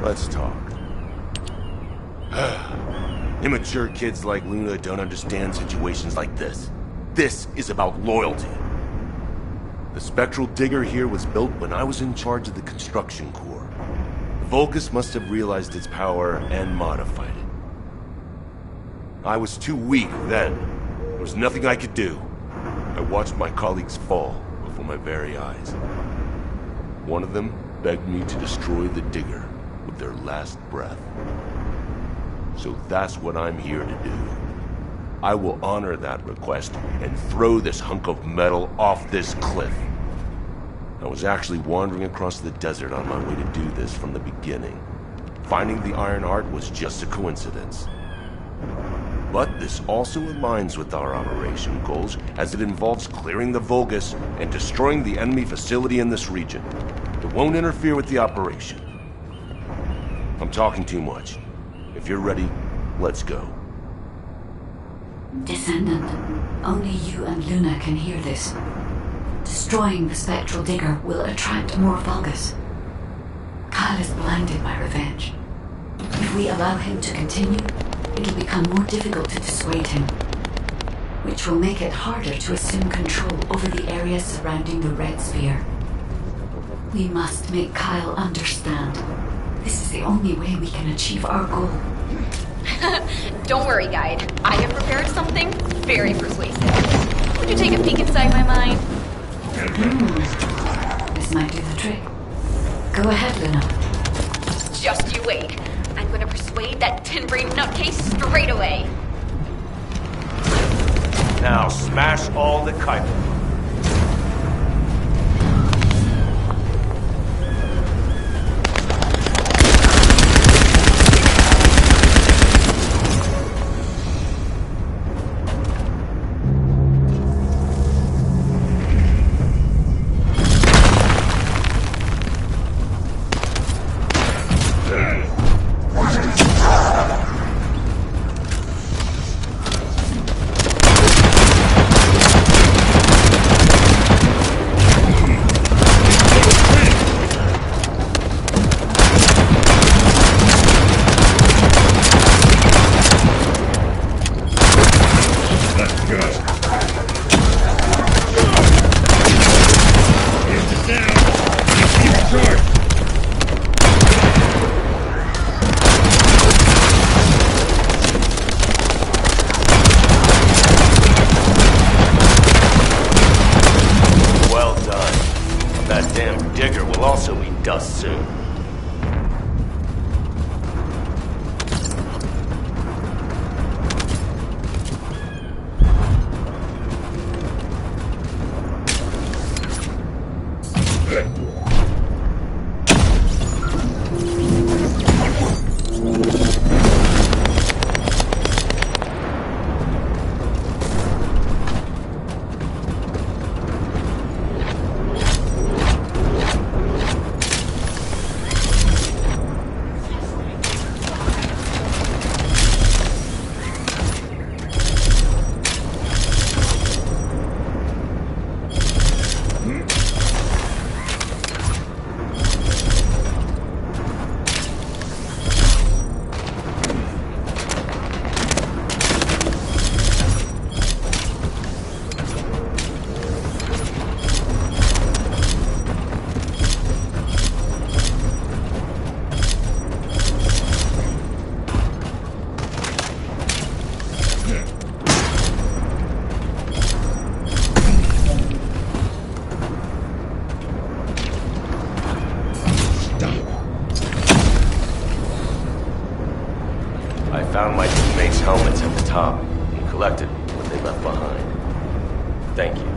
Let's talk. Immature kids like Luna don't understand situations like this. This is about loyalty. The spectral digger here was built when I was in charge of the construction corps. The Vulgus must have realized its power and modified it. I was too weak then. There was nothing I could do. I watched my colleagues fall before my very eyes. One of them begged me to destroy the digger with their last breath. So that's what I'm here to do. I will honor that request and throw this hunk of metal off this cliff. I was actually wandering across the desert on my way to do this from the beginning. Finding the Iron Heart was just a coincidence. But this also aligns with our operation goals, as it involves clearing the Vulgus and destroying the enemy facility in this region. It won't interfere with the operation. I'm talking too much. If you're ready, let's go. Descendant, only you and Luna can hear this. Destroying the spectral digger will attract more Vulgus. Kyle is blinded by revenge. If we allow him to continue, it'll become more difficult to dissuade him, which will make it harder to assume control over the area surrounding the Red Sphere. We must make Kyle understand. This is the only way we can achieve our goal. Don't worry, Guide. I have prepared something very persuasive. Would you take a peek inside my mind? This might do the trick. Go ahead, Luna. Just you wait. I'm gonna persuade that tin-brain nutcase straight away. Now smash all the chitin. collected what they left behind. Thank you.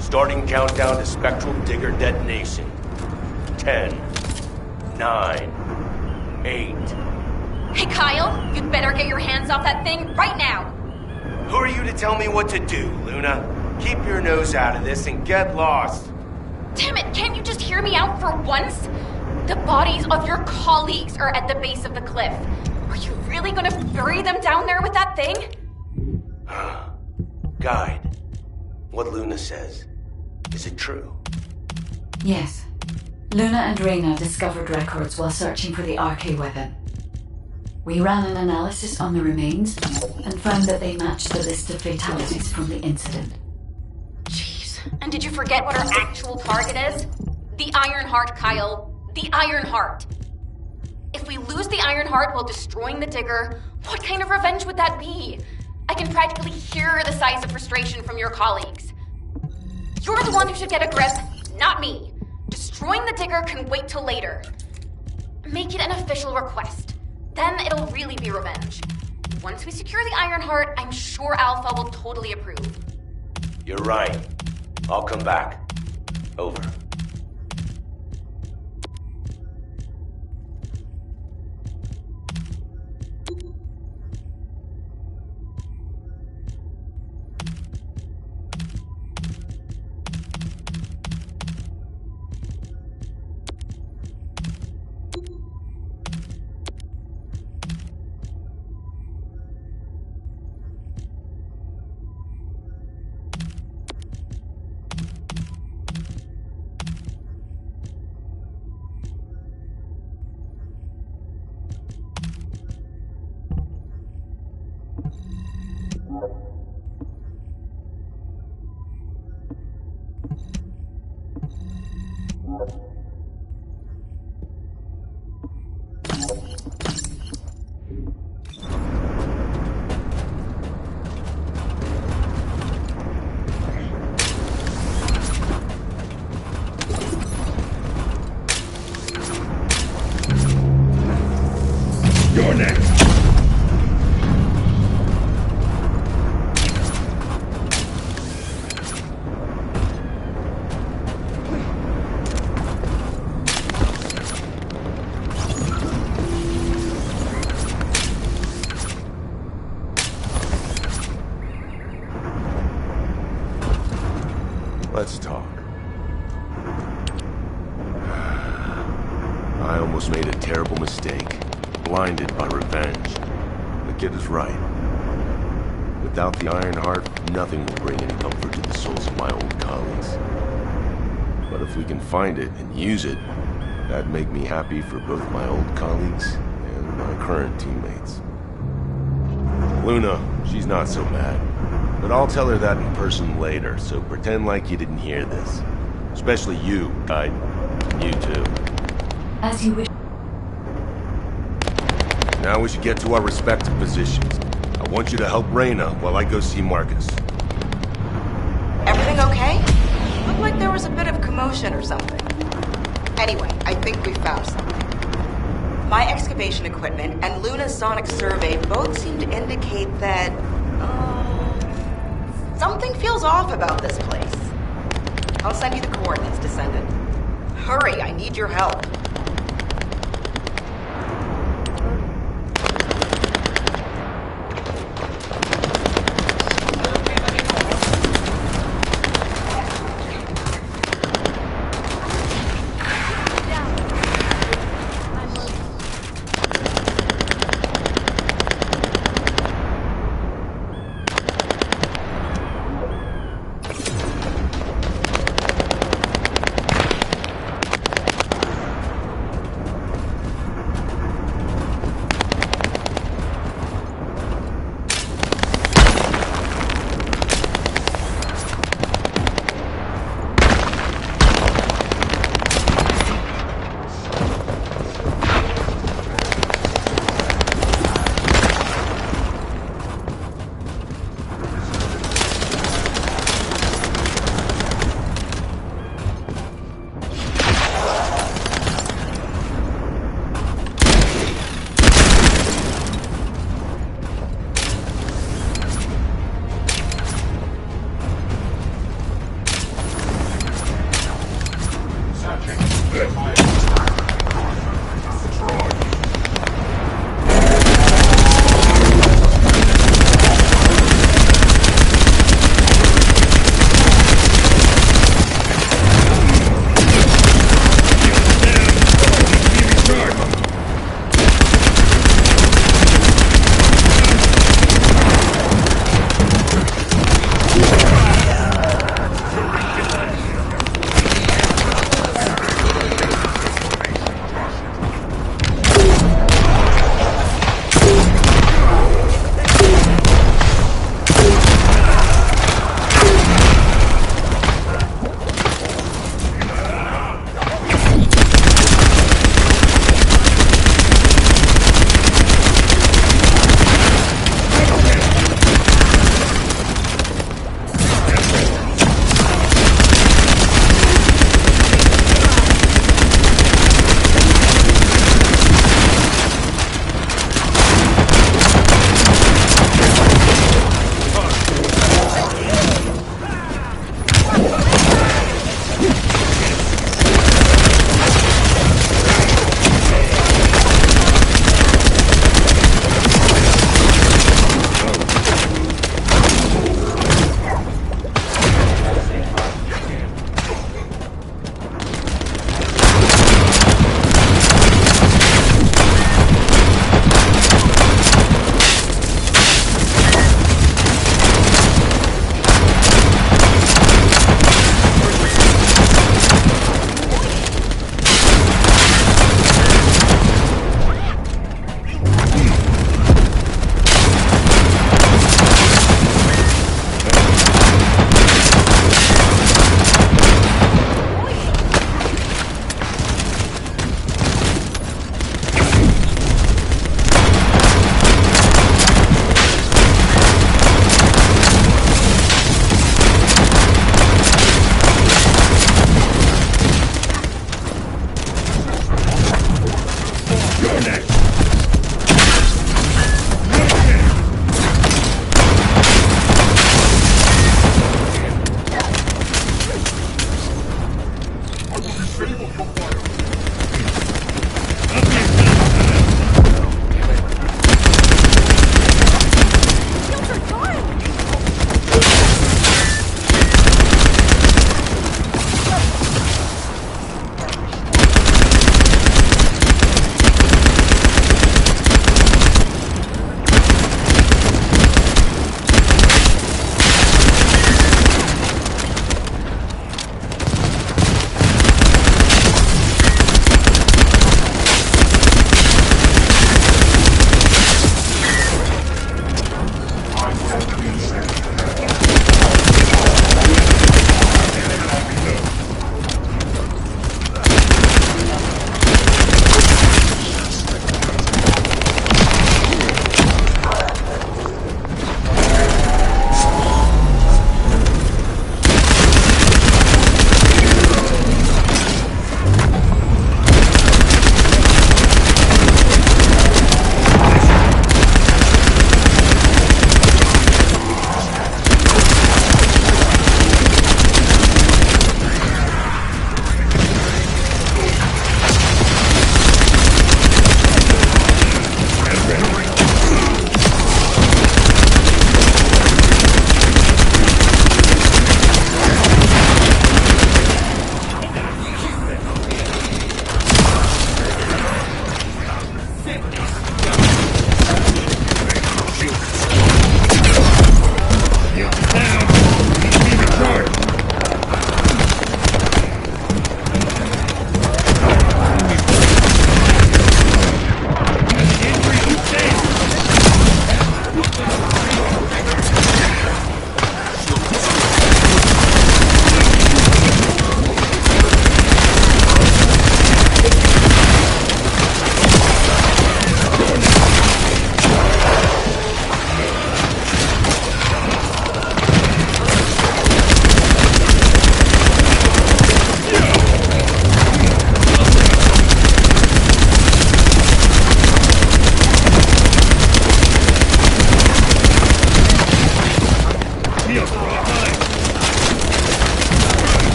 Starting countdown to spectral digger detonation. 10, 9, 8. Hey Kyle, you'd better get your hands off that thing right now. Who are you to tell me what to do, Luna? Keep your nose out of this and get lost. Damn it, can't you just hear me out for once? The bodies of your colleagues are at the base of the cliff. Are you really gonna bury them down there with that thing? Guide, what Luna says, is it true? Yes. Luna and Reyna discovered records while searching for the RK weapon. We ran an analysis on the remains and found that they matched the list of fatalities from the incident. Jeez. And did you forget what our actual target is? The Iron Heart, Kyle. The Iron Heart. If we lose the Iron Heart while destroying the digger, what kind of revenge would that be? I can practically hear the sighs of frustration from your colleagues. You're the one who should get a grip, not me. Destroying the digger can wait till later. Make it an official request. Then it'll really be revenge. Once we secure the Iron Heart, I'm sure Alpha will totally approve. You're right. I'll come back. Over. You're next. Let's talk. I almost made a terrible mistake. Blinded by revenge. The kid is right. Without the Iron Heart, nothing will bring any comfort to the souls of my old colleagues. But if we can find it and use it, that'd make me happy for both my old colleagues and my current teammates. Luna, she's not so mad. But I'll tell her that in person later, so pretend like you didn't hear this. Especially you, you too. As you wish. Now we should get to our respective positions. I want you to help Reyna while I go see Marcus. Everything okay? Looked like there was a bit of commotion or something. Anyway, I think we found something. My excavation equipment and Luna's sonic survey both seem to indicate that... something feels off about this place. I'll send you the coordinates, Descendant. Hurry, I need your help.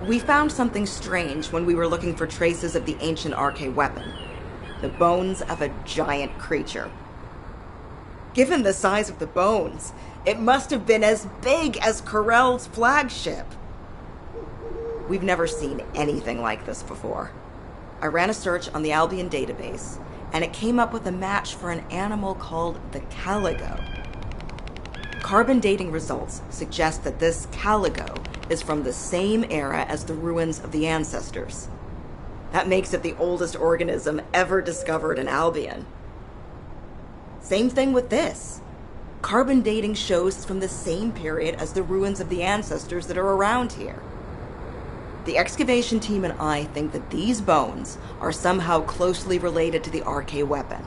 We found something strange when we were looking for traces of the ancient RK weapon. The bones of a giant creature. Given the size of the bones, it must have been as big as Corell's flagship. We've never seen anything like this before. I ran a search on the Albion database, and it came up with a match for an animal called the caligo. Carbon dating results suggest that this caligo is from the same era as the ruins of the ancestors. That makes it the oldest organism ever discovered in Albion. Same thing with this. Carbon dating shows it's from the same period as the ruins of the ancestors that are around here. The excavation team and I think that these bones are somehow closely related to the RK weapon.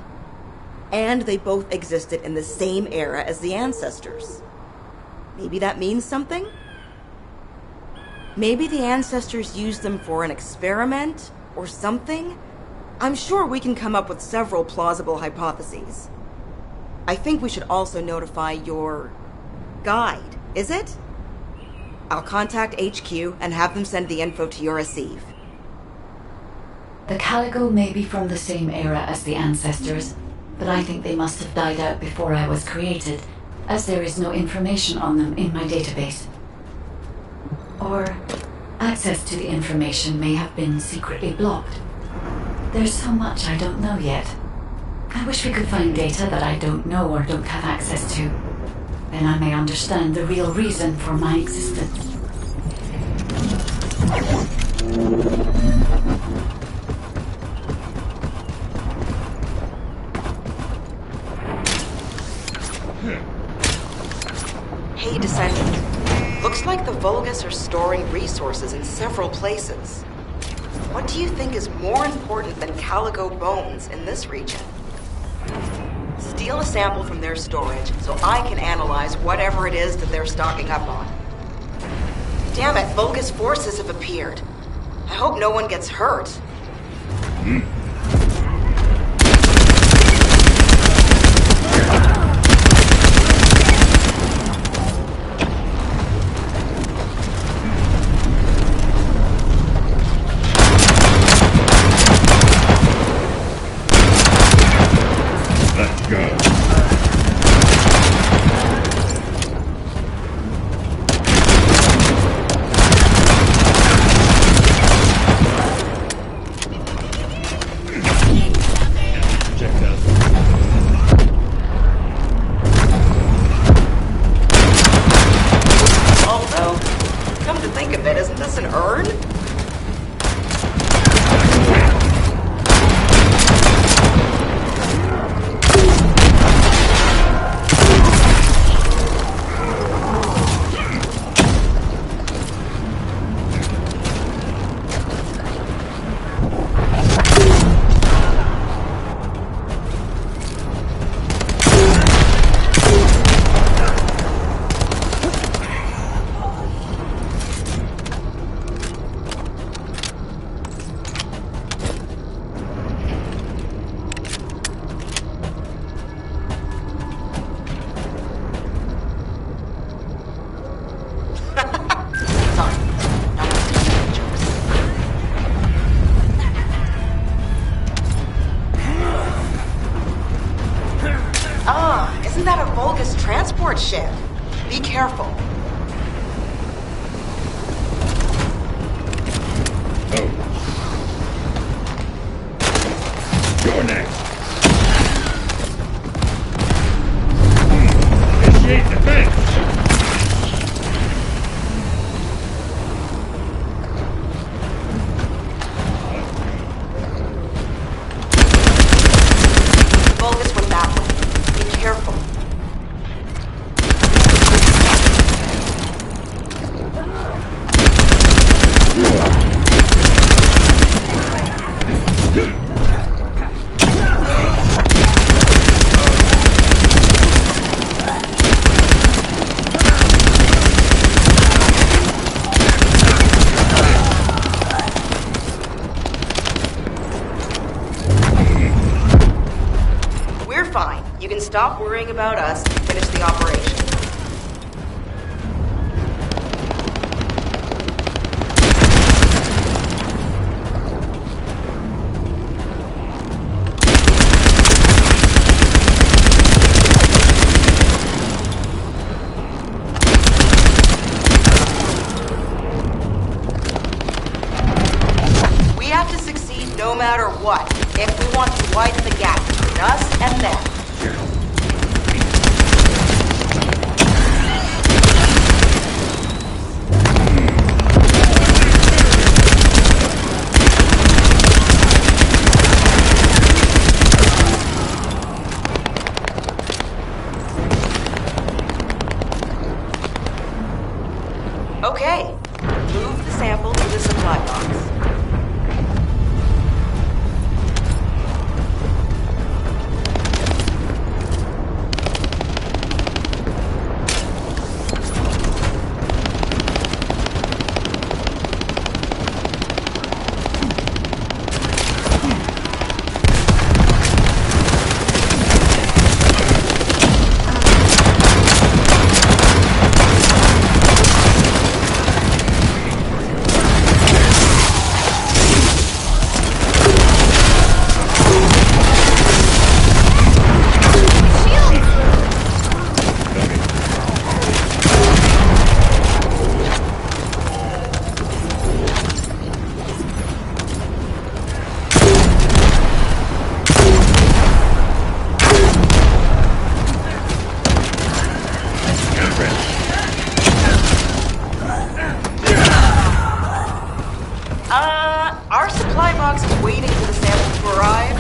And they both existed in the same era as the ancestors. Maybe that means something? Maybe the ancestors used them for an experiment or something? I'm sure we can come up with several plausible hypotheses. I think we should also notify your guide, is it? I'll contact HQ and have them send the info to your receive. The caligo may be from the same era as the ancestors, but I think they must have died out before I was created, as there is no information on them in my database. Or access to the information may have been secretly blocked. There's so much I don't know yet. I wish we could find data that I don't know or don't have access to. Then I may understand the real reason for my existence. Hey, Descendant. Looks like the Vulgus are storing resources in several places. What do you think is more important than caligo bones in this region? Steal a sample from their storage so I can analyze whatever it is that they're stocking up on. Damn it, Vulgus forces have appeared. I hope no one gets hurt. Isn't that a Vulgus transport ship? Be careful. Oh. You're next. Initiate defense. Vulgus went that way. We're fine. You can stop worrying about us and finish the operation. We have to succeed no matter what, if we want to widen the gap between us and them. Okay, move the sample to the supply box. Our supply box is waiting for the sample to arrive.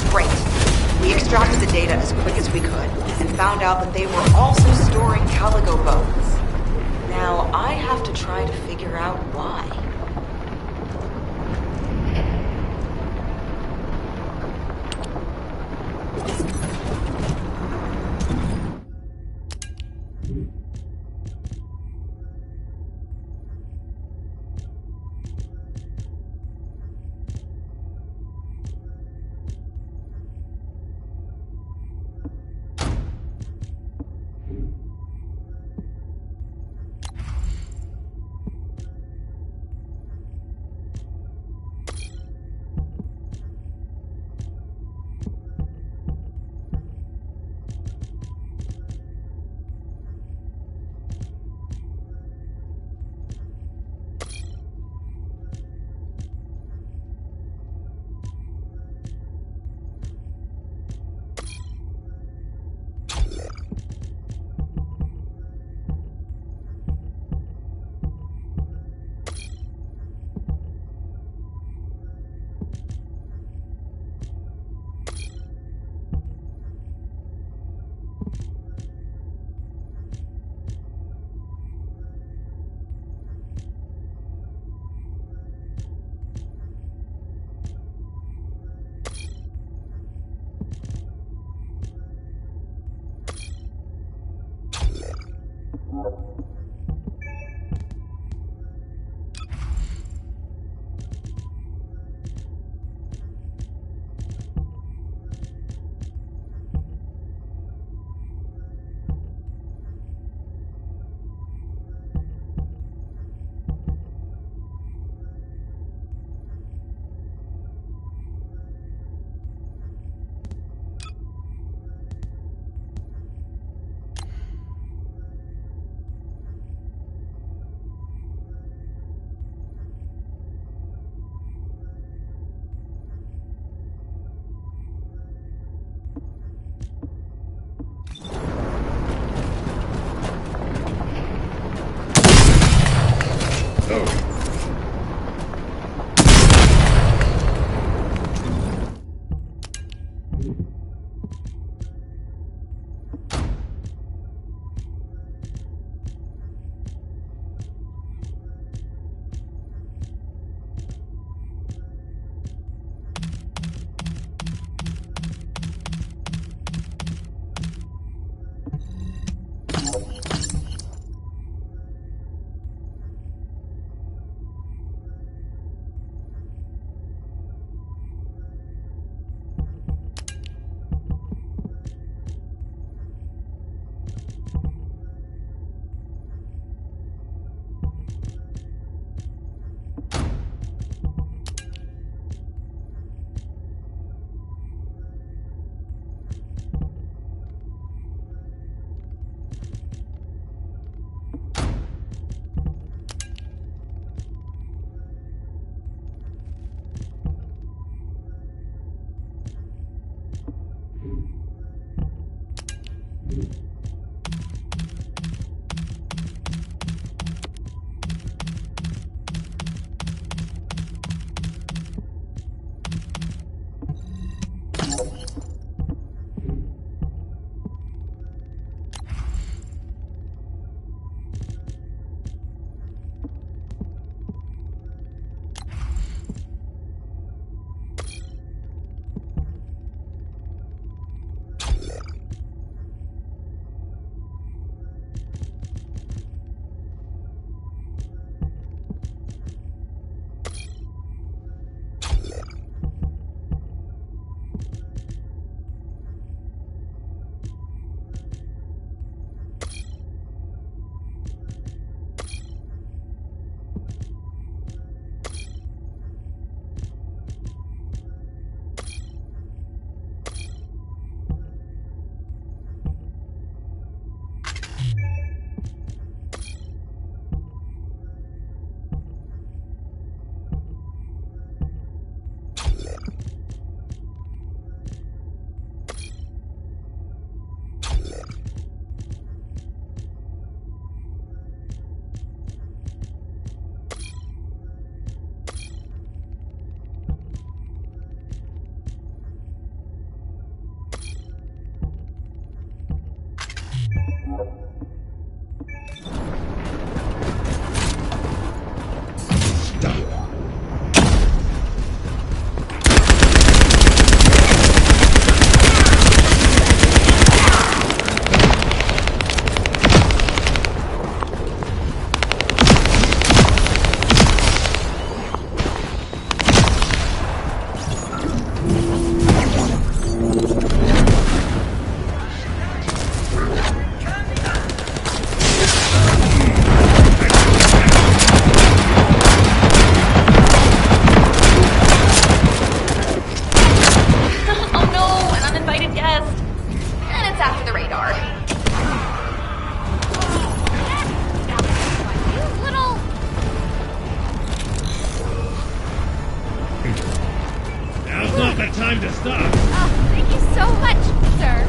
Great. We extracted the data as quick as we could, and found out that they were also storing calico bones. Now, I have to try to figure out why. the time to stop. Oh, thank you so much, sir.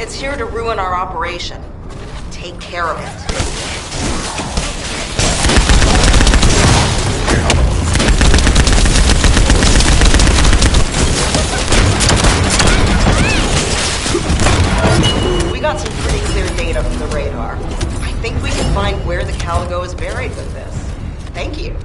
It's here to ruin our operation. Take care of it. We got some pretty clear data from the radar. I think we can find where the Caligo is buried with this. Thank you.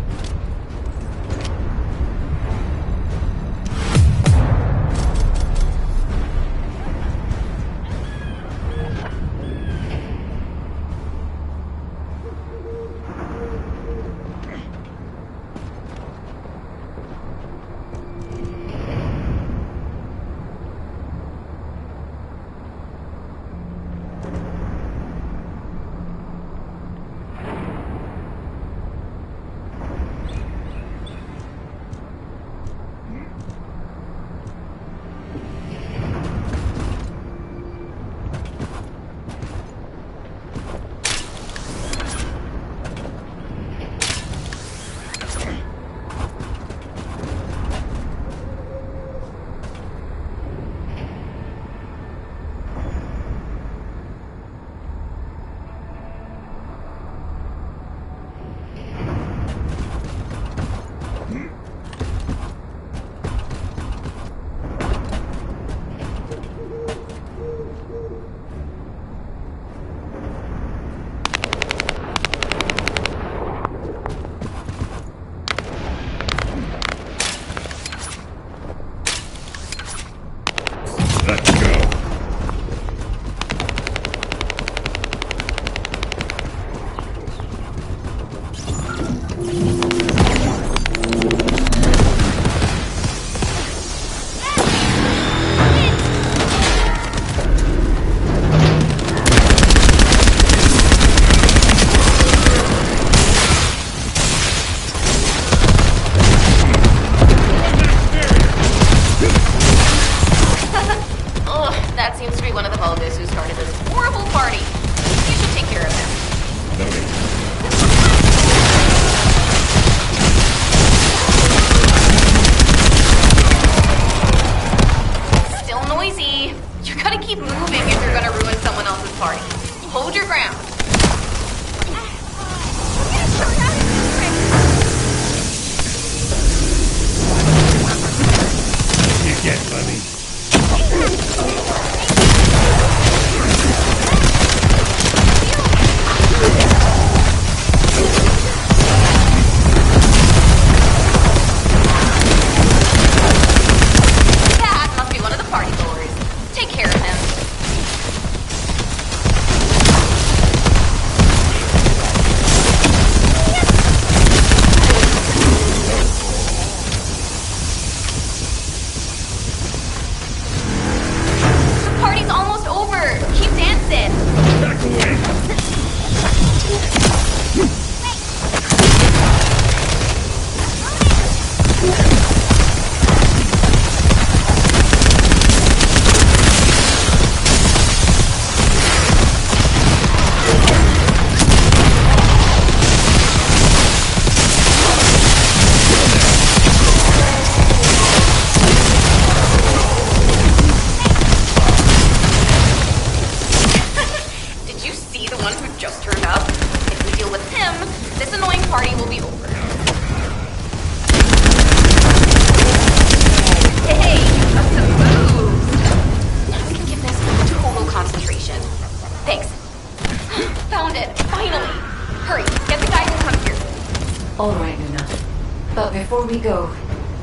we go,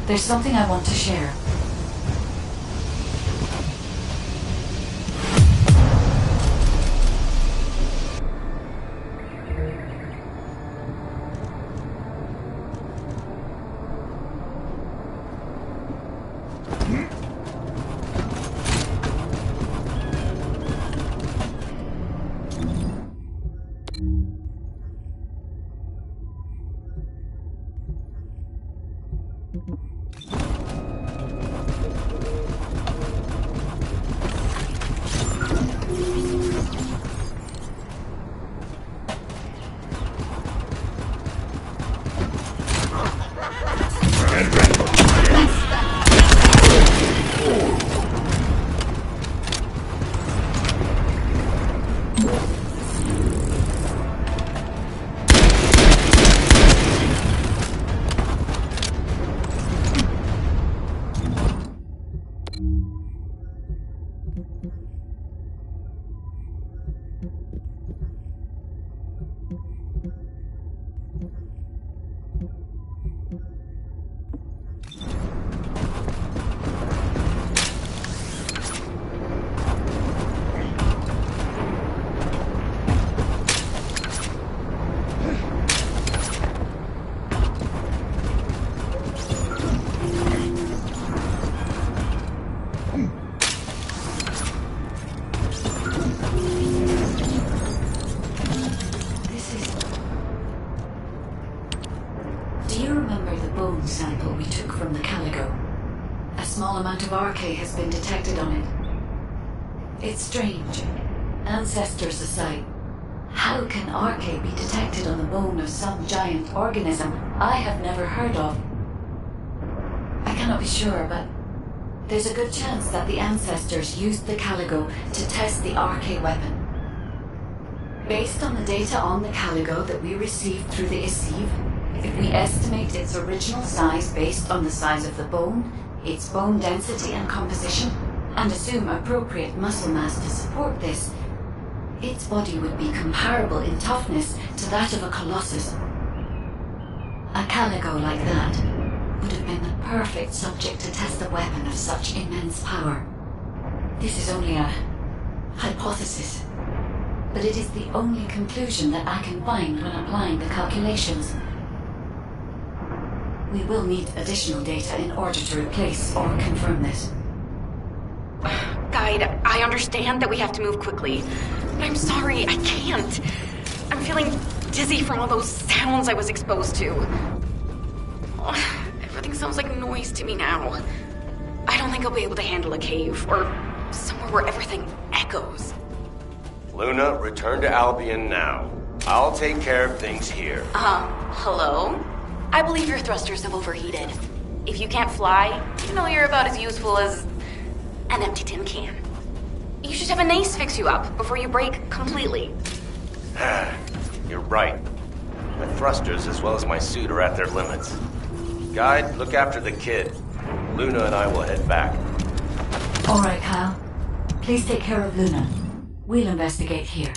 there's something I want to share. Sample we took from the Calico. A small amount of RK has been detected on it. It's strange. Ancestors aside, how can RK be detected on the bone of some giant organism I have never heard of? I cannot be sure, but there's a good chance that the ancestors used the Calico to test the RK weapon. Based on the data on the Calico that we received through the Isiv, if we estimate its original size based on the size of the bone, its bone density and composition, and assume appropriate muscle mass to support this, its body would be comparable in toughness to that of a colossus. A Calico like that would have been the perfect subject to test a weapon of such immense power. This is only a hypothesis, but it is the only conclusion that I can find when applying the calculations. We will need additional data in order to replace or confirm this. Guide, I understand that we have to move quickly, but I'm sorry, I can't. I'm feeling dizzy from all those sounds I was exposed to. Everything sounds like noise to me now. I don't think I'll be able to handle a cave, or somewhere where everything echoes. Luna, return to Albion now. I'll take care of things here. Hello? I believe your thrusters have overheated. If you can't fly, you know you're about as useful as an empty tin can. You should have an ace fix you up before you break completely. You're right. My thrusters, as well as my suit, are at their limits. Guide, look after the kid. Luna and I will head back. All right, Kyle. Please take care of Luna. We'll investigate here.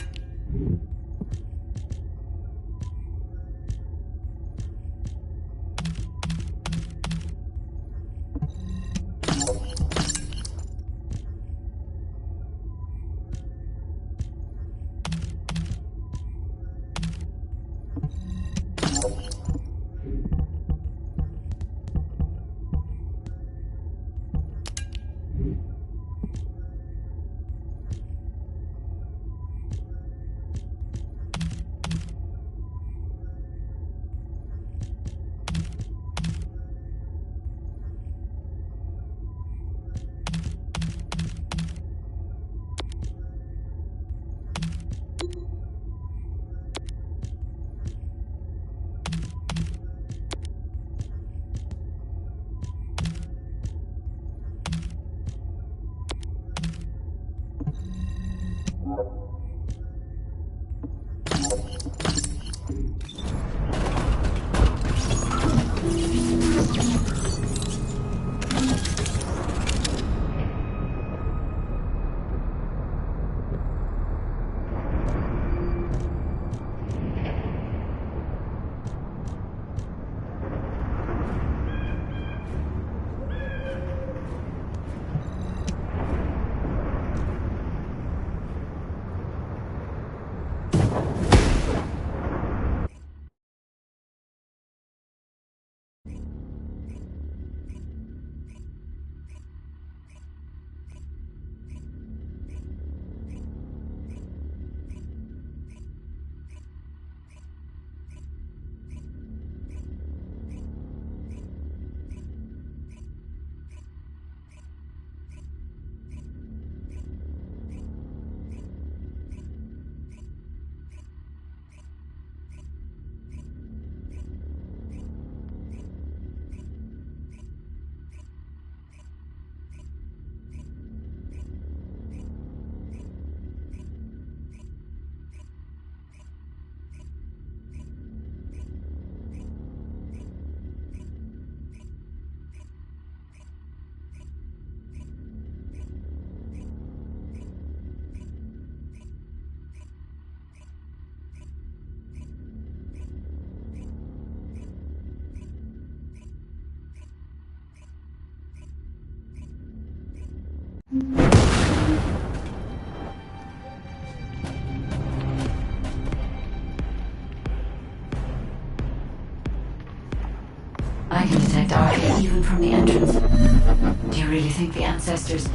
detect RK even from the entrance. Do you really think the ancestors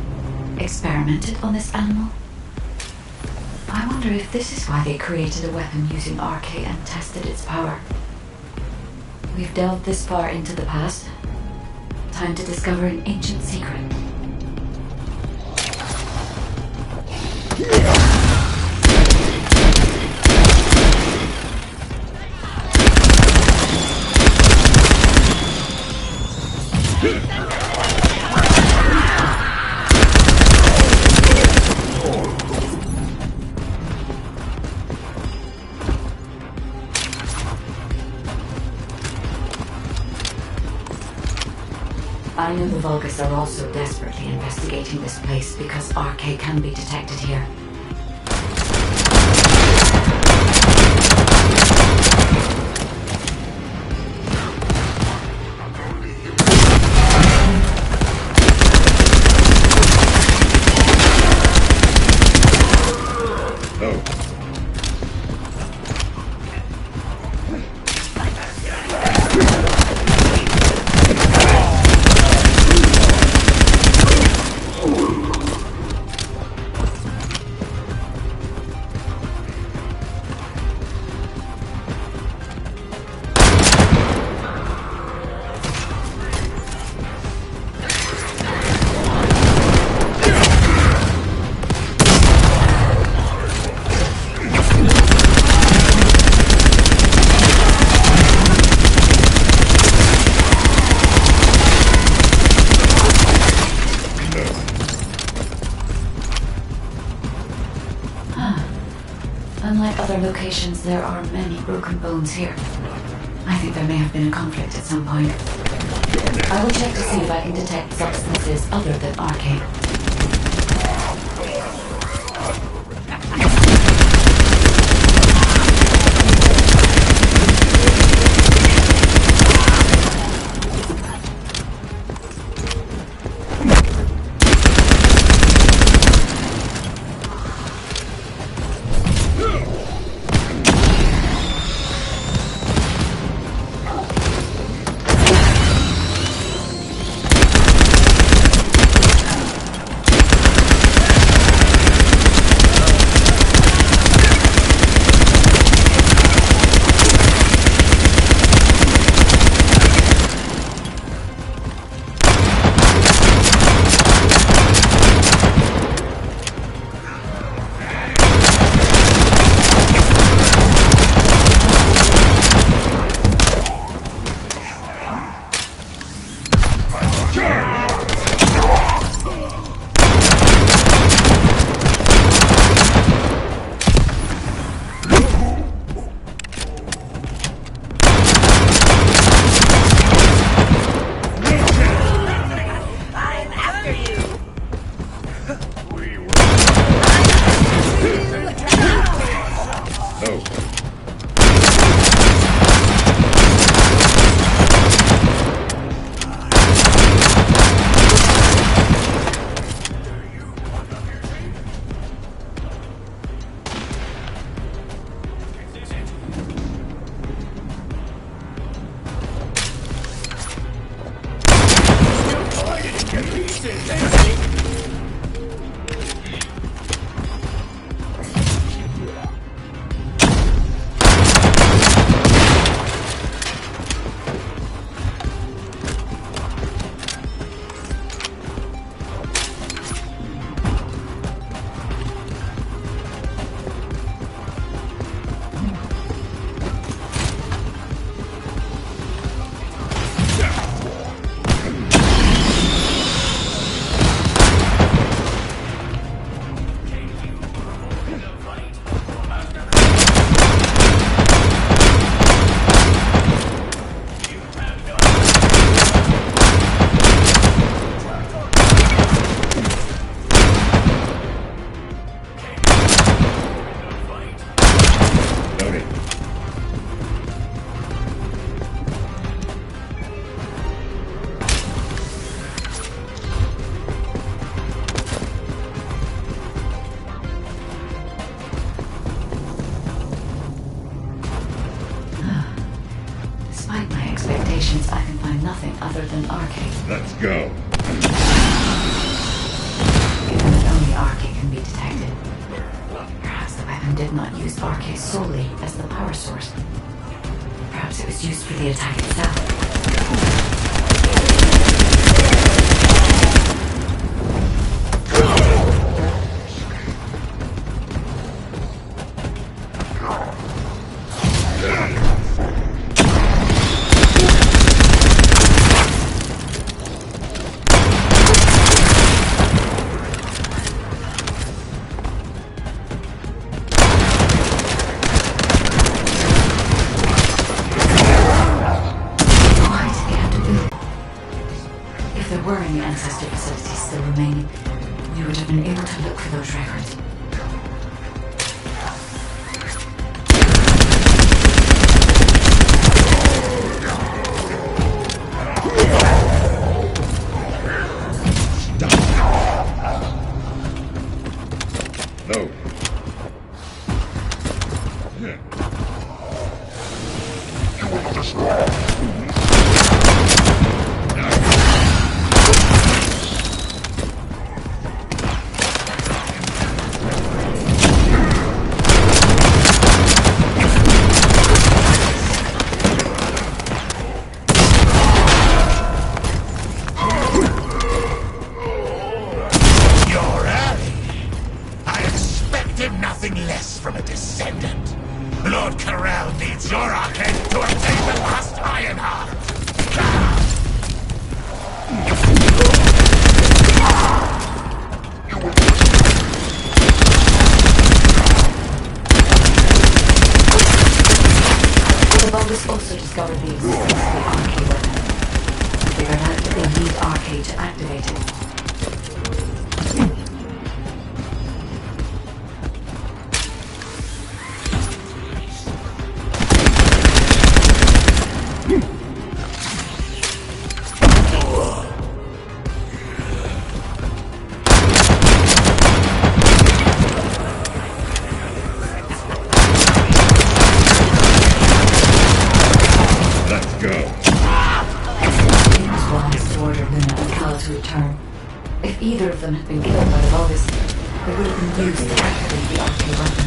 experimented on this animal? I wonder if this is why they created a weapon using RK and tested its power. We've delved this far into the past. Time to discover an ancient secret. I know the Vulgus are also desperately investigating this place because RK can be detected here. Unlike other locations, there are many broken bones here. I think there may have been a conflict at some point. I will check to see if I can detect substances other than RK. Let's go. Given that only RK can be detected, perhaps the weapon did not use RK solely as the power source. Perhaps it was used for the attack itself. If there were any ancestor facilities still remaining, we would have been able to look for those records. No. Nothing less from a descendant. Lord Corell needs your arcade to obtain the last Ironheart. The Vulgus also discovered the existence of the RK weapon. They figured out that they need RK to activate it. If either of them had been killed by the Vulgus, they would have been used to activate the RK weapon.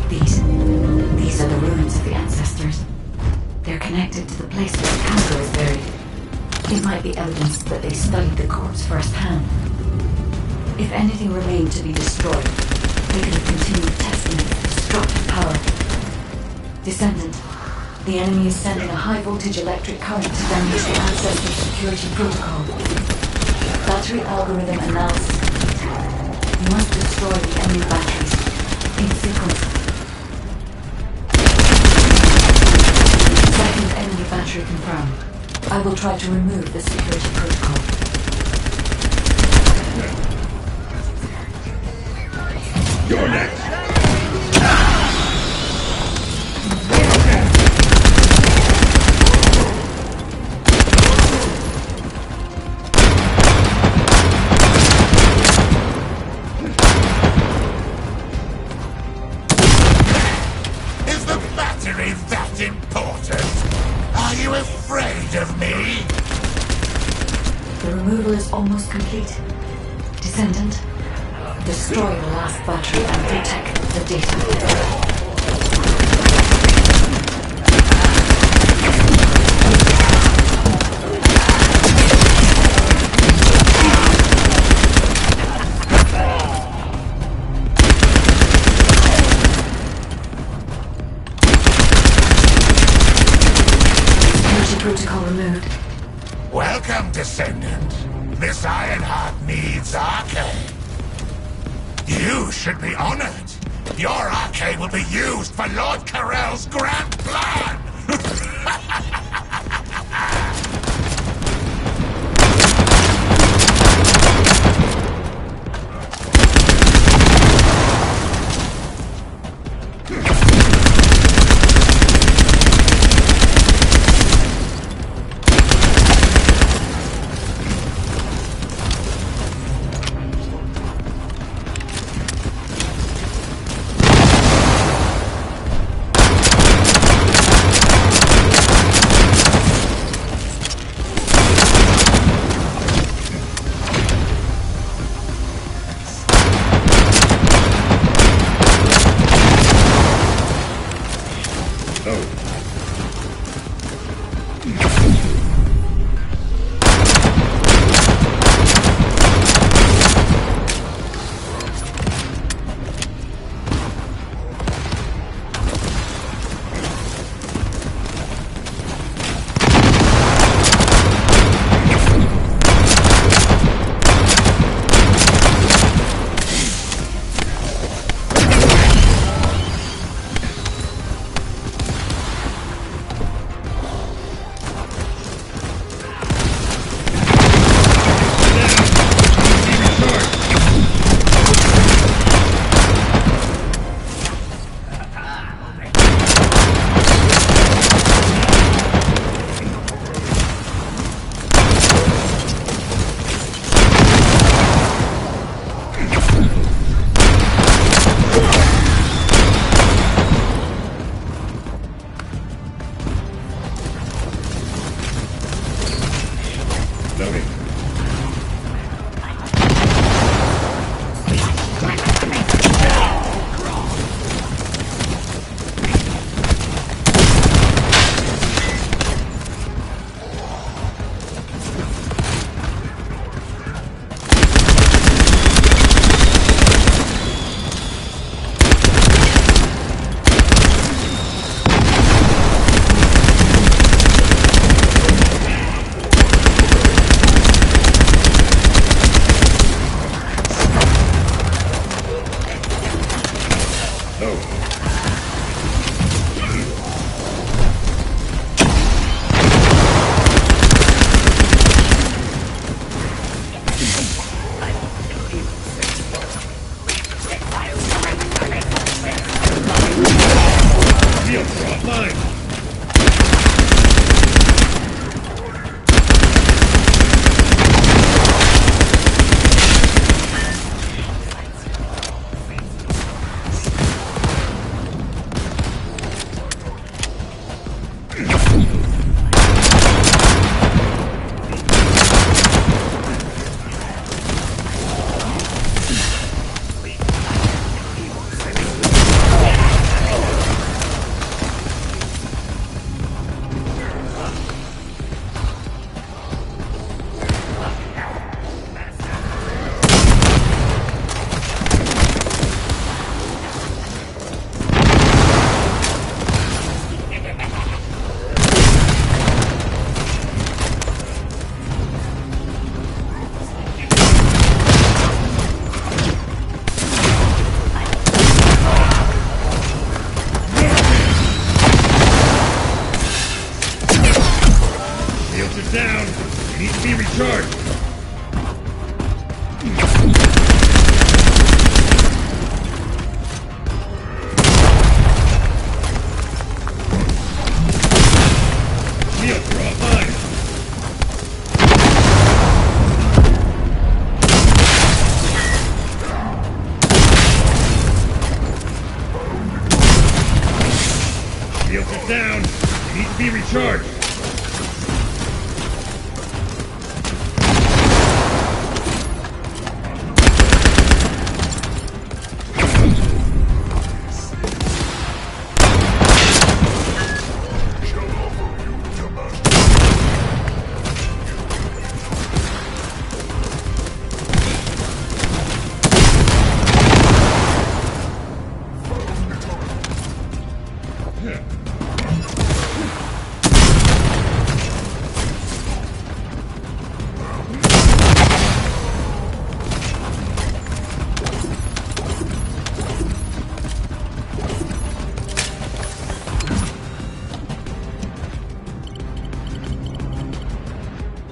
These are the ruins of the ancestors. They're connected to the place where the cargo is buried. It might be evidence that they studied the corpse firsthand. If anything remained to be destroyed, they could have continued testing its destructive power. Descendant, the enemy is sending a high-voltage electric current to damage the ancestor security protocol. Battery algorithm analysis complete. You must destroy the enemy batteries in sequence. Enemy battery confirmed. I will try to remove the security protocol. You're next. Is the battery that important? Are you afraid of me? The removal is almost complete. Descendant, destroy the last battery and protect the data. Protocol removed. Welcome, Descendant. This Ironheart needs arcade. You should be honored. Your arcade will be used for Lord Corell's grand plan. No. down. It needs to be recharged. Shields are offline. Shields is down. It needs to be recharged.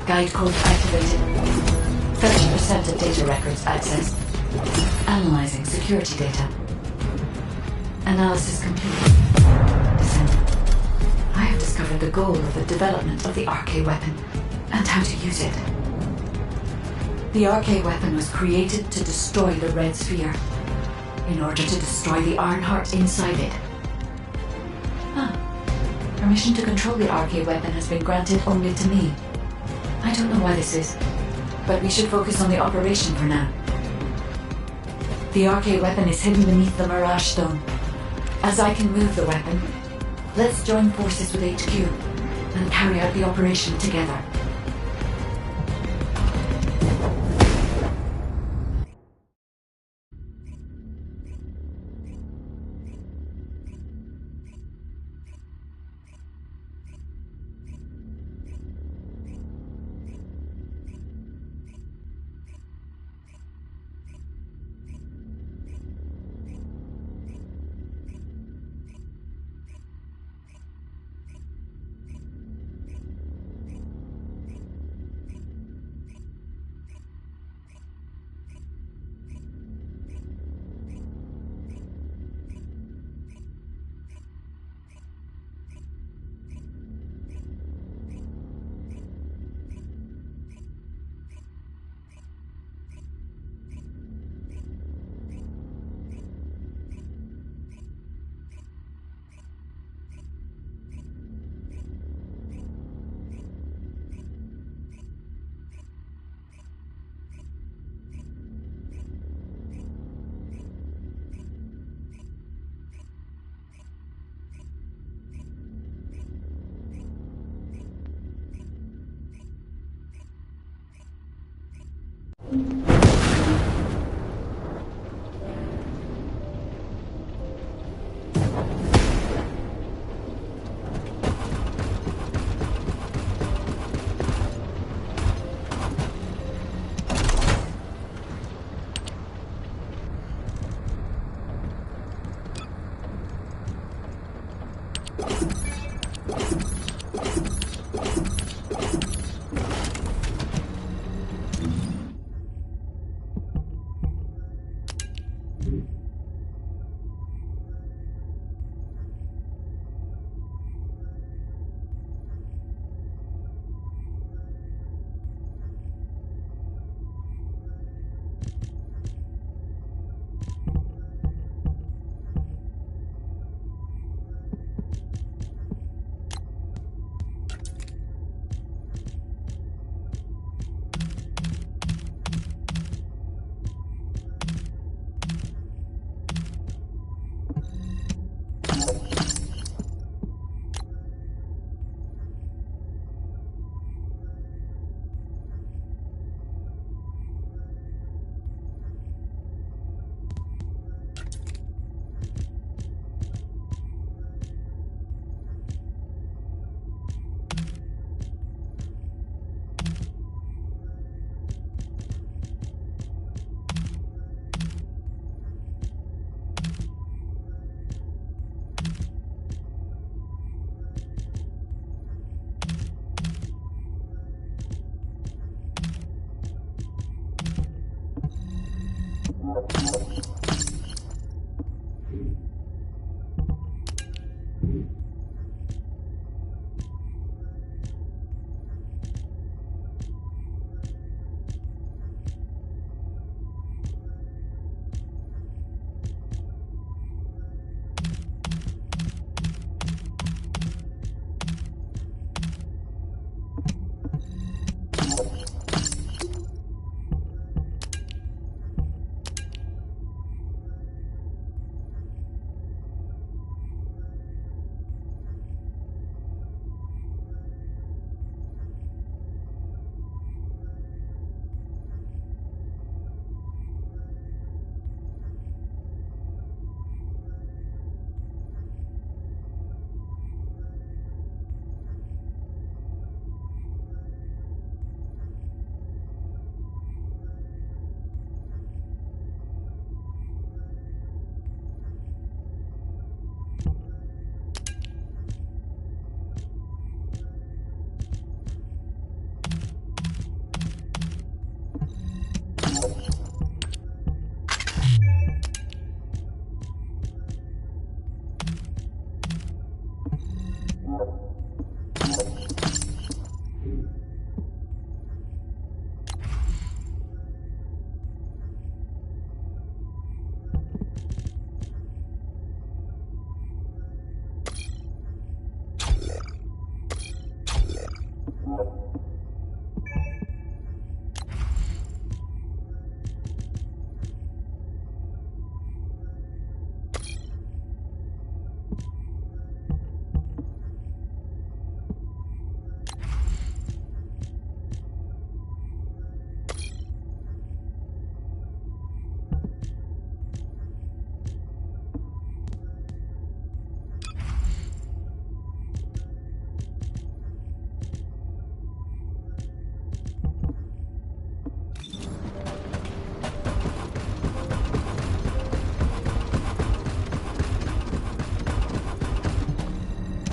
Guide code activated. 30% of data records accessed. Analyzing security data. Analysis complete. Descendant. I have discovered the goal of the development of the RK weapon and how to use it. The RK weapon was created to destroy the Red Sphere in order to destroy the Ironheart inside it. Permission to control the RK weapon has been granted only to me. I don't know why this is, but we should focus on the operation for now. The RK weapon is hidden beneath the Mirage Stone. As I can move the weapon, Let's join forces with HQ and carry out the operation together.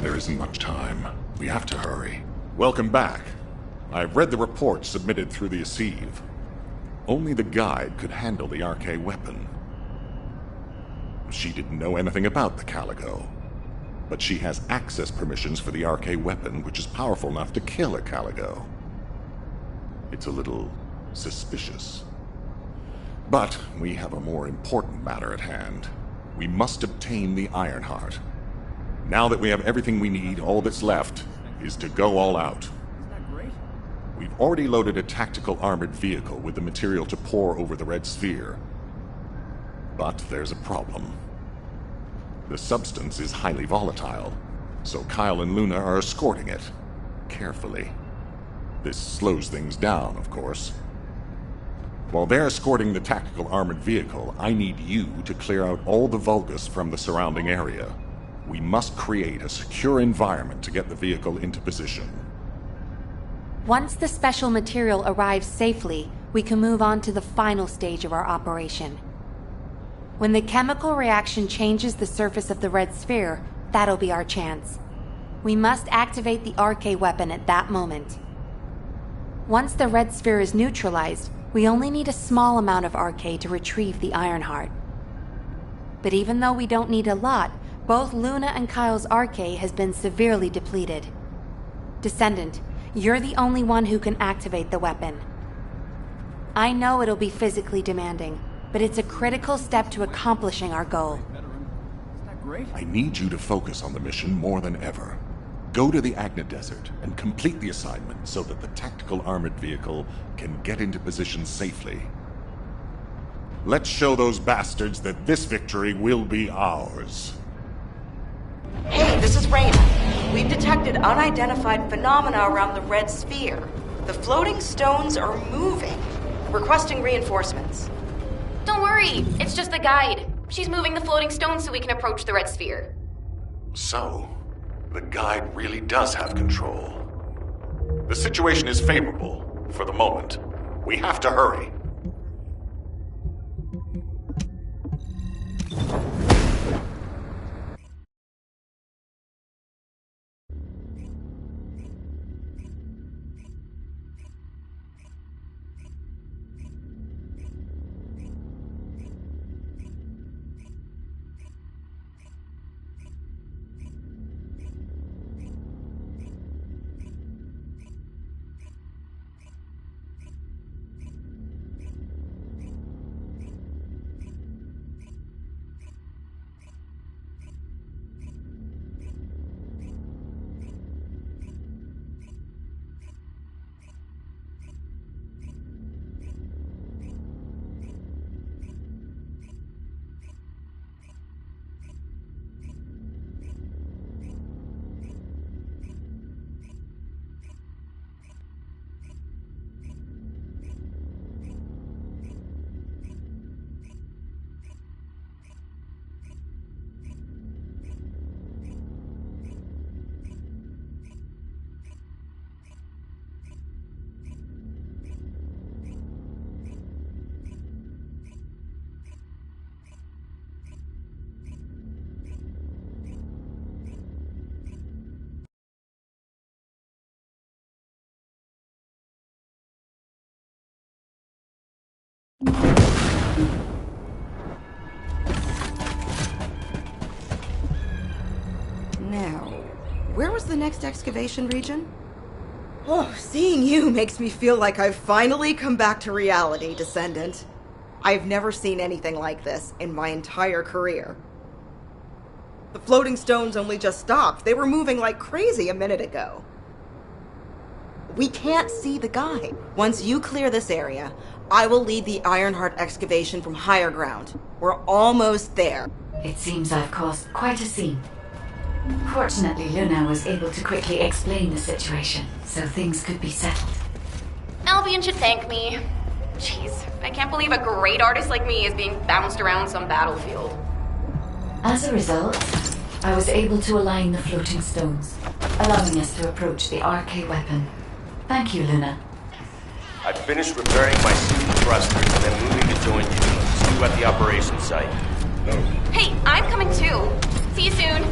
There isn't much time. We have to hurry. Welcome back. I've read the report submitted through the Assieve. Only the guide could handle the RK weapon. She didn't know anything about the Calico, but she has access permissions for the RK weapon, which is powerful enough to kill a Calico. It's a little suspicious. But we have a more important matter at hand. We must obtain the Ironheart. Now that we have everything we need, all that's left is to go all out. Isn't that great? We've already loaded a tactical armored vehicle with the material to pour over the Red Sphere. But there's a problem. The substance is highly volatile, so Kyle and Luna are escorting it, carefully. This slows things down, of course. While they're escorting the tactical armored vehicle, I need you to clear out all the Vulgus from the surrounding area. We must create a secure environment to get the vehicle into position. Once the special material arrives safely, we can move on to the final stage of our operation. When the chemical reaction changes the surface of the Red Sphere, that'll be our chance. We must activate the RK weapon at that moment. Once the Red Sphere is neutralized, we only need a small amount of RK to retrieve the Ironheart. But even though we don't need a lot, both Luna and Kyle's RK has been severely depleted. Descendant, you're the only one who can activate the weapon. I know it'll be physically demanding, but it's a critical step to accomplishing our goal. Isn't that great? I need you to focus on the mission more than ever. Go to the Agna Desert and complete the assignment so that the tactical armored vehicle can get into position safely. Let's show those bastards that this victory will be ours. Hey, this is Raina. We've detected unidentified phenomena around the Red Sphere. The floating stones are moving. Requesting reinforcements. Don't worry, it's just the guide. She's moving the floating stones so we can approach the Red Sphere. So, the guide really does have control. The situation is favorable, for the moment. We have to hurry. Now, where was the next excavation region? Oh, seeing you makes me feel like I've finally come back to reality, Descendant. I've never seen anything like this in my entire career. The floating stones only just stopped. They were moving like crazy a minute ago. We can't see the guy. Once you clear this area, I will lead the Ironheart excavation from higher ground. We're almost there. It seems I've caused quite a scene. Fortunately, Luna was able to quickly explain the situation, so things could be settled. Albion should thank me. Jeez, I can't believe a great artist like me is being bounced around some battlefield. As a result, I was able to align the floating stones, allowing us to approach the RK weapon. Thank you, Luna. I've finished repairing my suit thrusters and then moving to join you. See you at the operations site. No. Hey, I'm coming too. See you soon.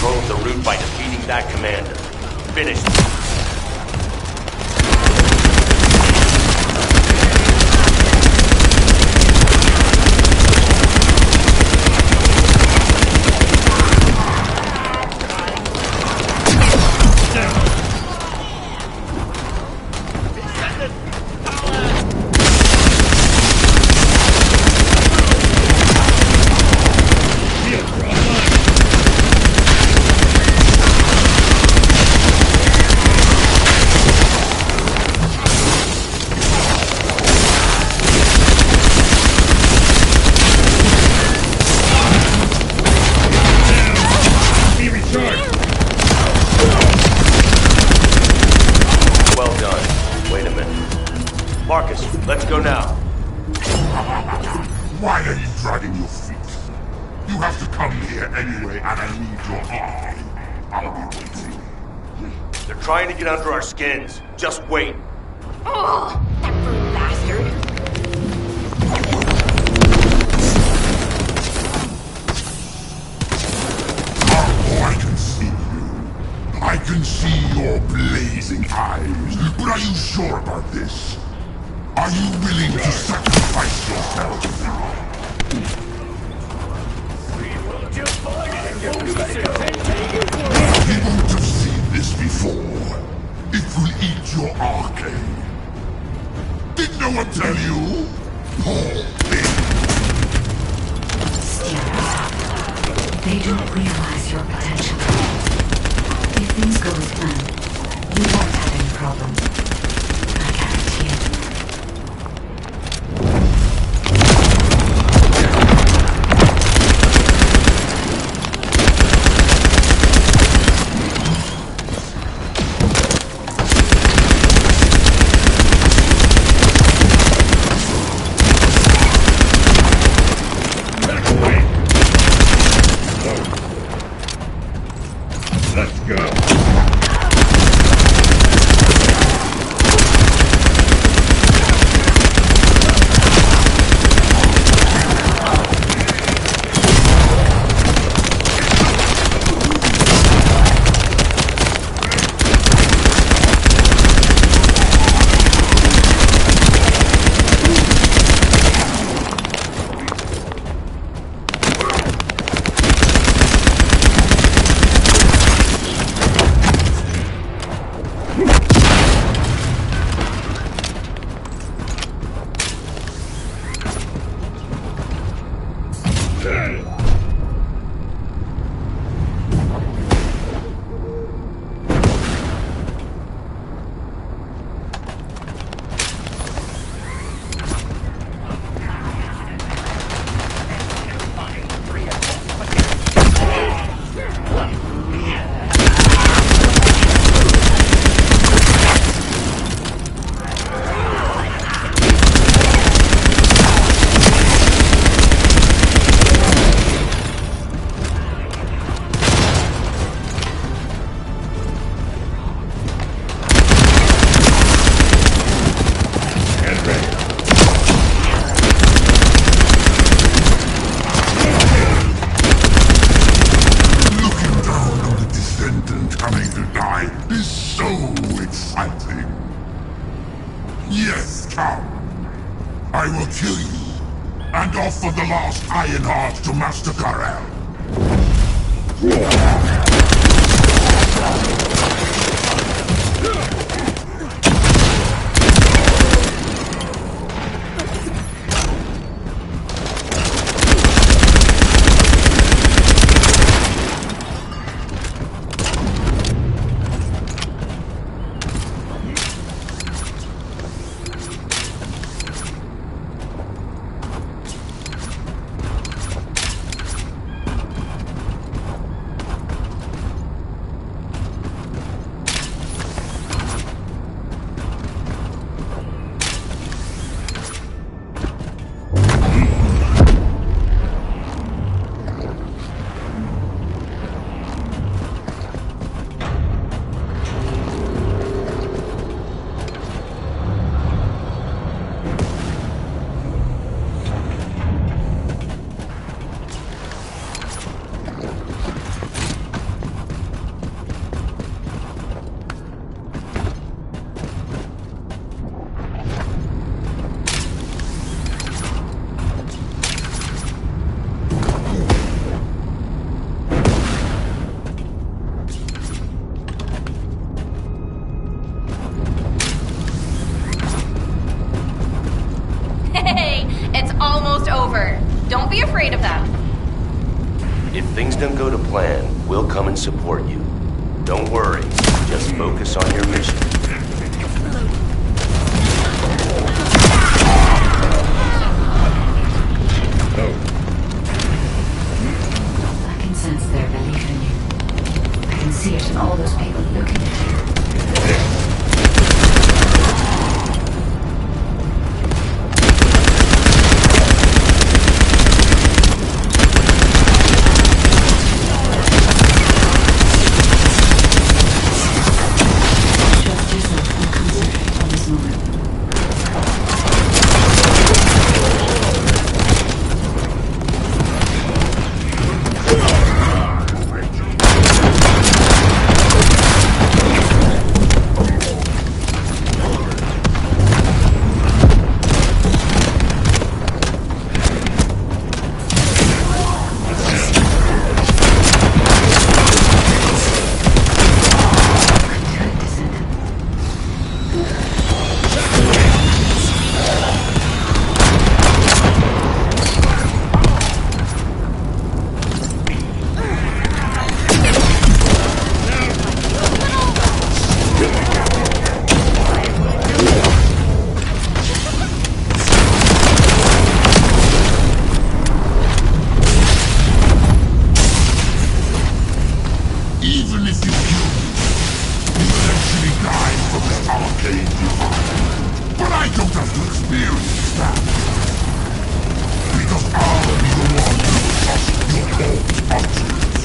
control of the route by defeating that commander. Finish it. Let's go now. Why are you dragging your feet? You have to come here anyway, and I need your eye. I'll be waiting. They're trying to get under our skins. Just wait. Oh, that rude bastard. Oh, I can see you. I can see your blazing eyes. But are you sure about this? Are you willing to sacrifice yourself? You won't have seen this before. It will eat your arcade. Did no one tell you? Poor thing. They don't realize your potential. If things go as planned, you won't have any problems. I guarantee it. Let's go. I will kill you, and offer the last Iron Heart to Master Karel. that. If things don't go to plan, we'll come and support you. Don't worry, just focus on your mission. I can sense their belief in you. I can see it in all those people looking at you. Trust yourself and concentrate on this moment. Good descendant. Even if you kill me, you will actually die from the arcane divine. But I don't have to experience that. Because I'll be the one who will crush your whole functions.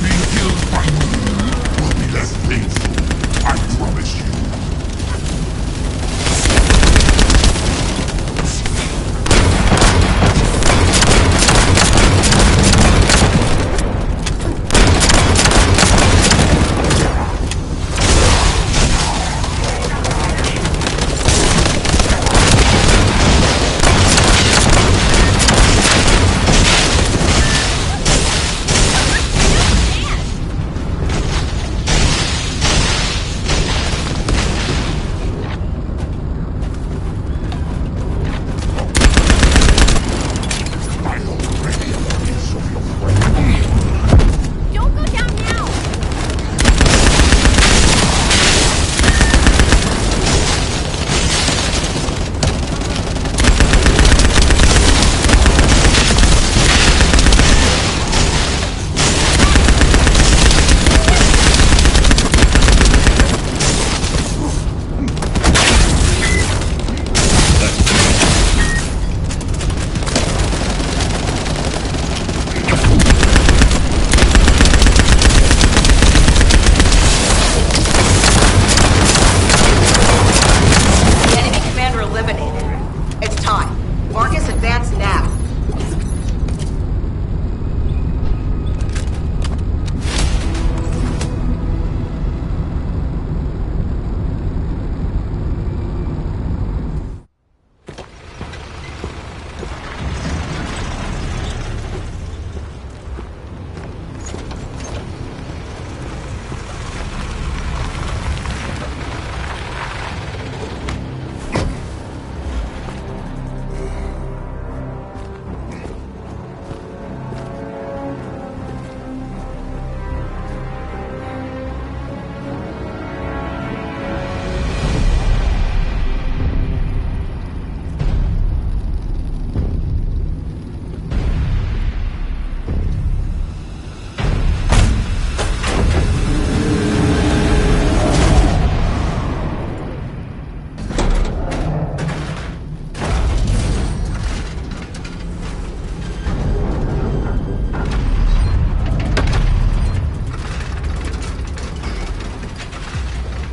Being killed by me will be less painful, I promise you. Don't go down now! Enemy commander eliminated. It's time. Marcus, advance now.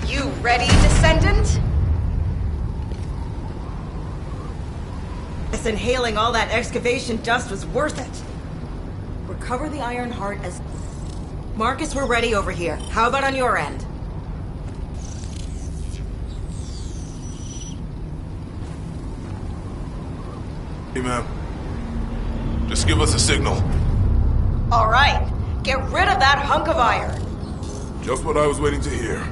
You ready, Descendant? Yes, inhaling all that excavation dust was worth it. Recover the Iron Heart as... Marcus, we're ready over here. How about on your end? Hey, ma'am. Just give us a signal. All right. Get rid of that hunk of iron. Just what I was waiting to hear.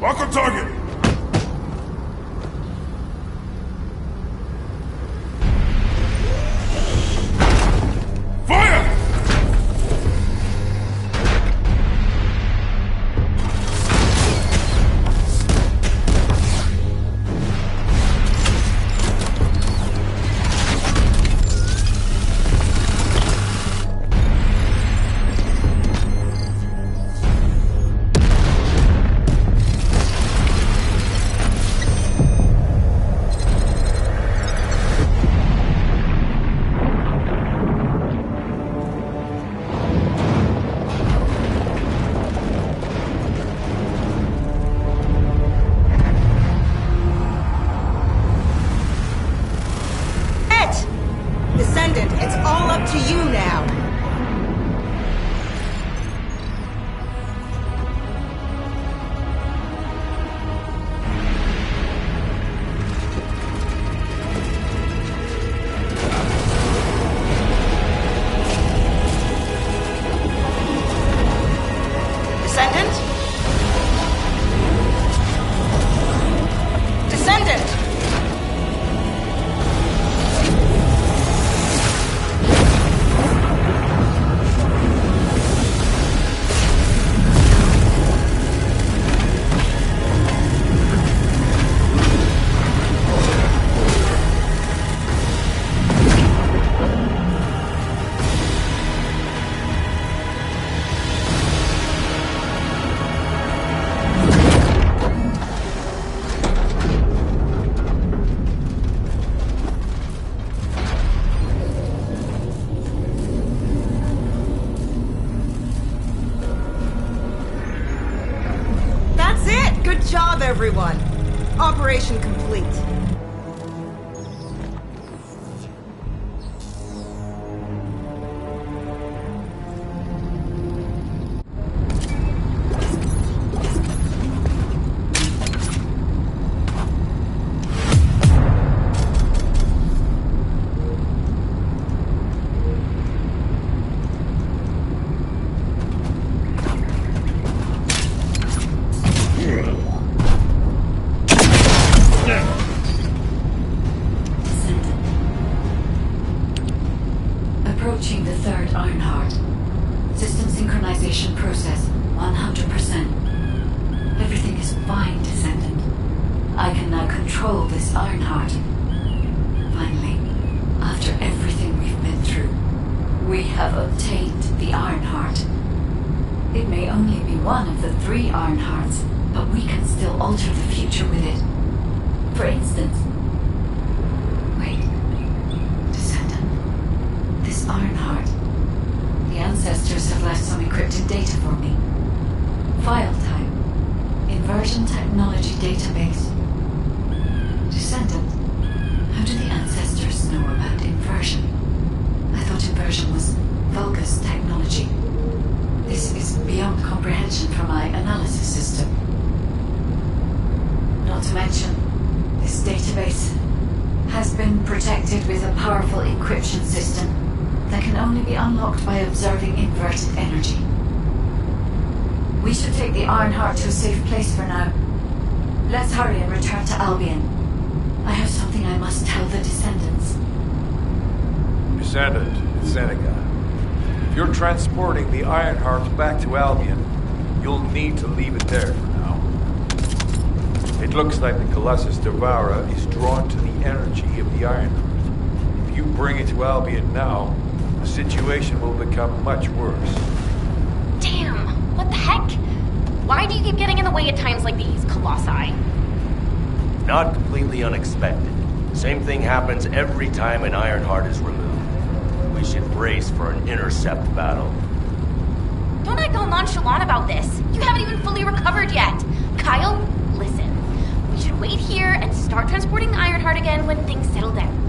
Lock on target! to you now. Descendant? Descendant! That's it! Good job, everyone. Operation complete. Approaching the third Ironheart. System synchronization process 100%. Everything is fine, Descendant. I can now control this Ironheart. Finally, after everything we've been through, we have obtained the Ironheart. It may only be one of the 3 Ironhearts, but we can still alter the future with it. For instance... Wait. Descendant. This Ironheart. The ancestors have left some encrypted data for me. File type. Inversion technology database. Descendant. How do the ancestors know about inversion? I thought inversion was Vulgus technology. This is beyond comprehension for my analysis system. Not to mention, this database has been protected with a powerful encryption system that can only be unlocked by observing inverted energy. We should take the Ironheart to a safe place for now. Let's hurry and return to Albion. I have something I must tell the Descendants. Descendant, it's Seneca. If you're transporting the Ironheart back to Albion, you'll need to leave it there for now. It looks like the Colossus Devourer is drawn to the energy of the Ironheart. If you bring it to Albion now, the situation will become much worse. Damn, what the heck? Why do you keep getting in the way at times like these, Colossi? Not completely unexpected. Same thing happens every time an Ironheart is removed. We should brace for an intercept battle. Don't act all nonchalant about this. You haven't even fully recovered yet. Kyle, listen. We should wait here and start transporting the Ironheart again when things settle down.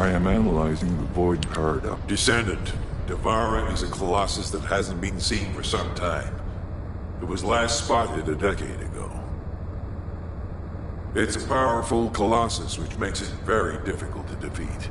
I am analyzing the void paradox. Descendant, Devara is a colossus that hasn't been seen for some time. It was last spotted a decade ago. It's a powerful colossus, which makes it very difficult to defeat.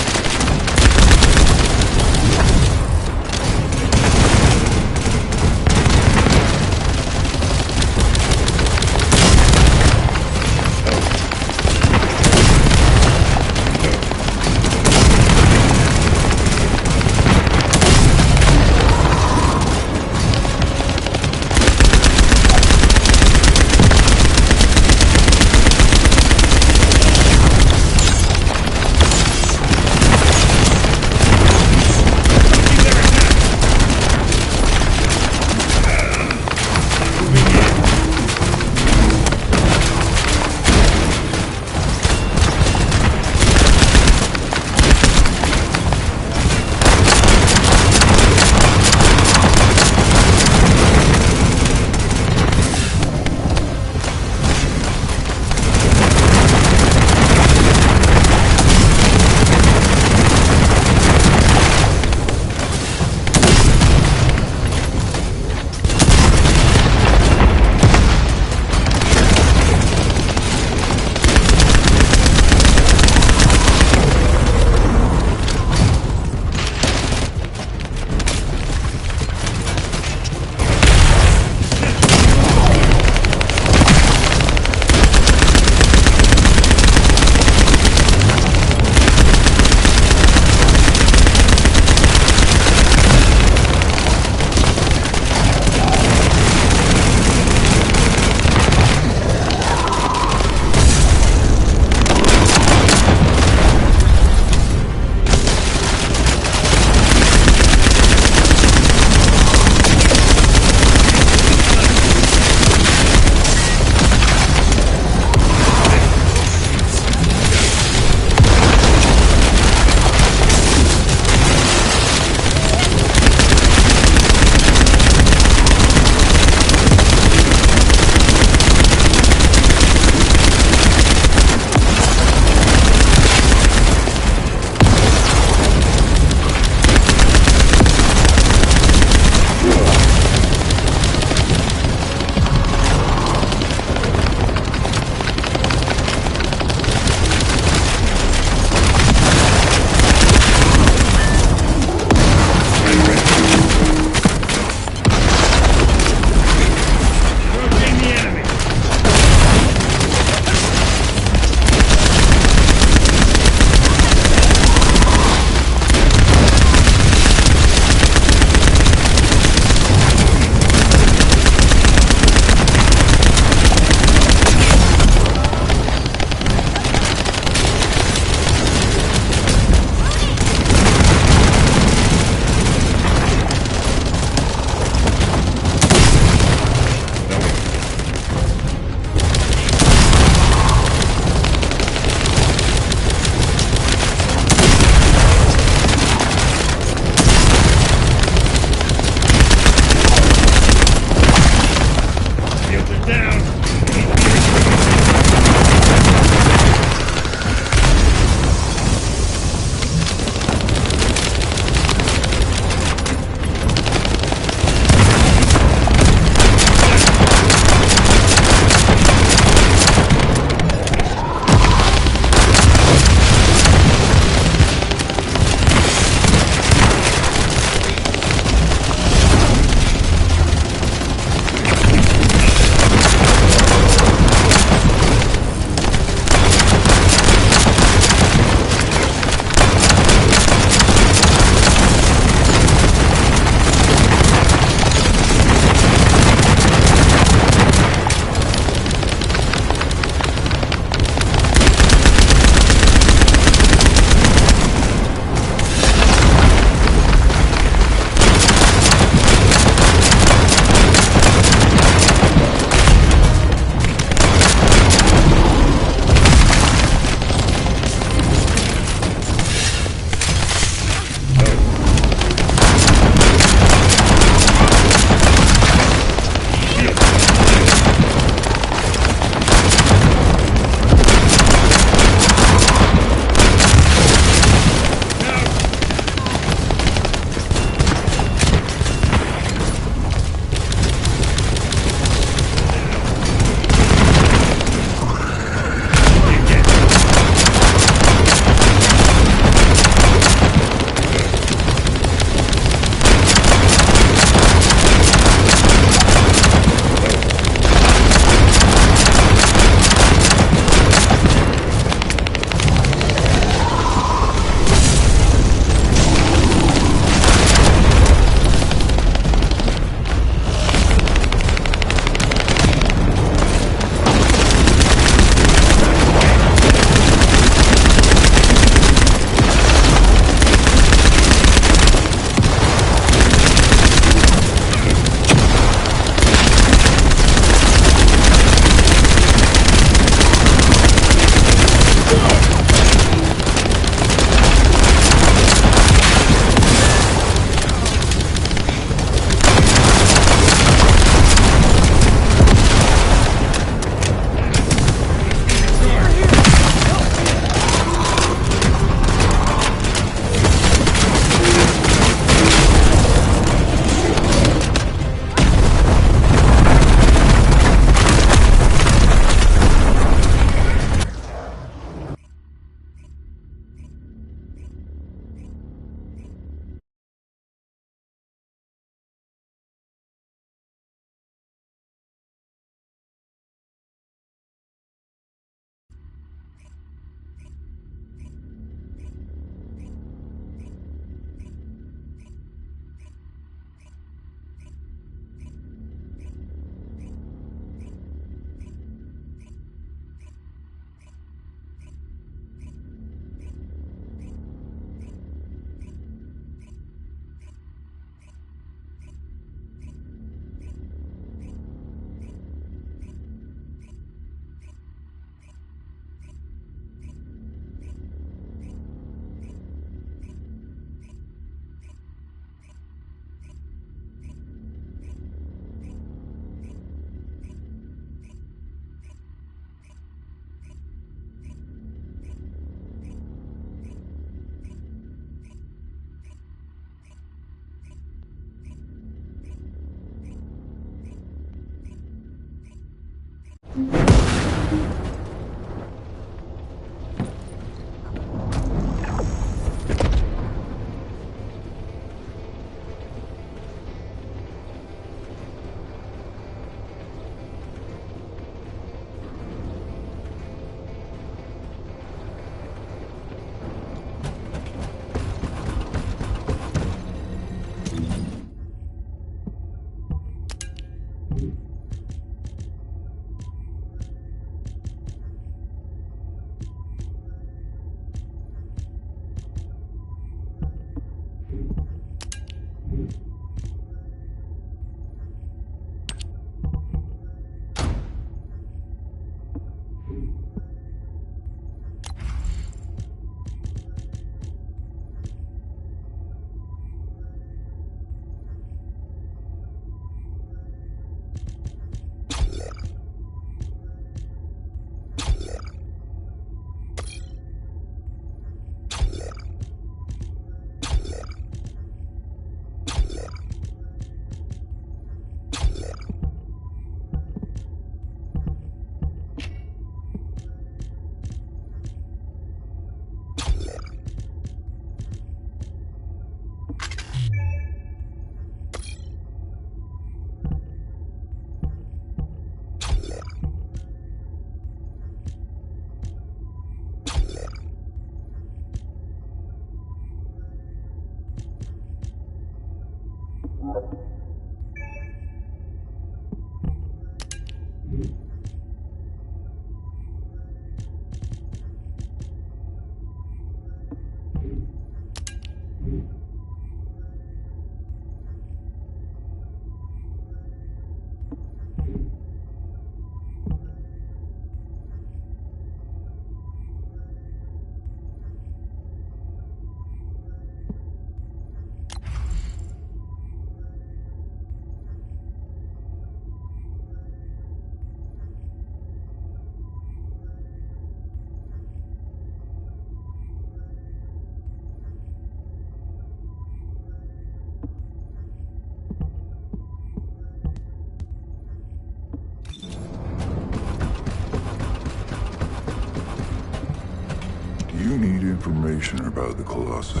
You need information about the Colossi.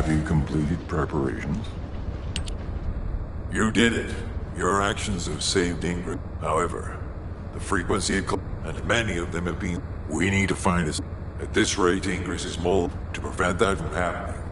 Have you completed preparations? You did it. Your actions have saved Ingrid. However, the frequency and many of them have been... We need to find us. At this rate, Ingress is mold to prevent that from happening.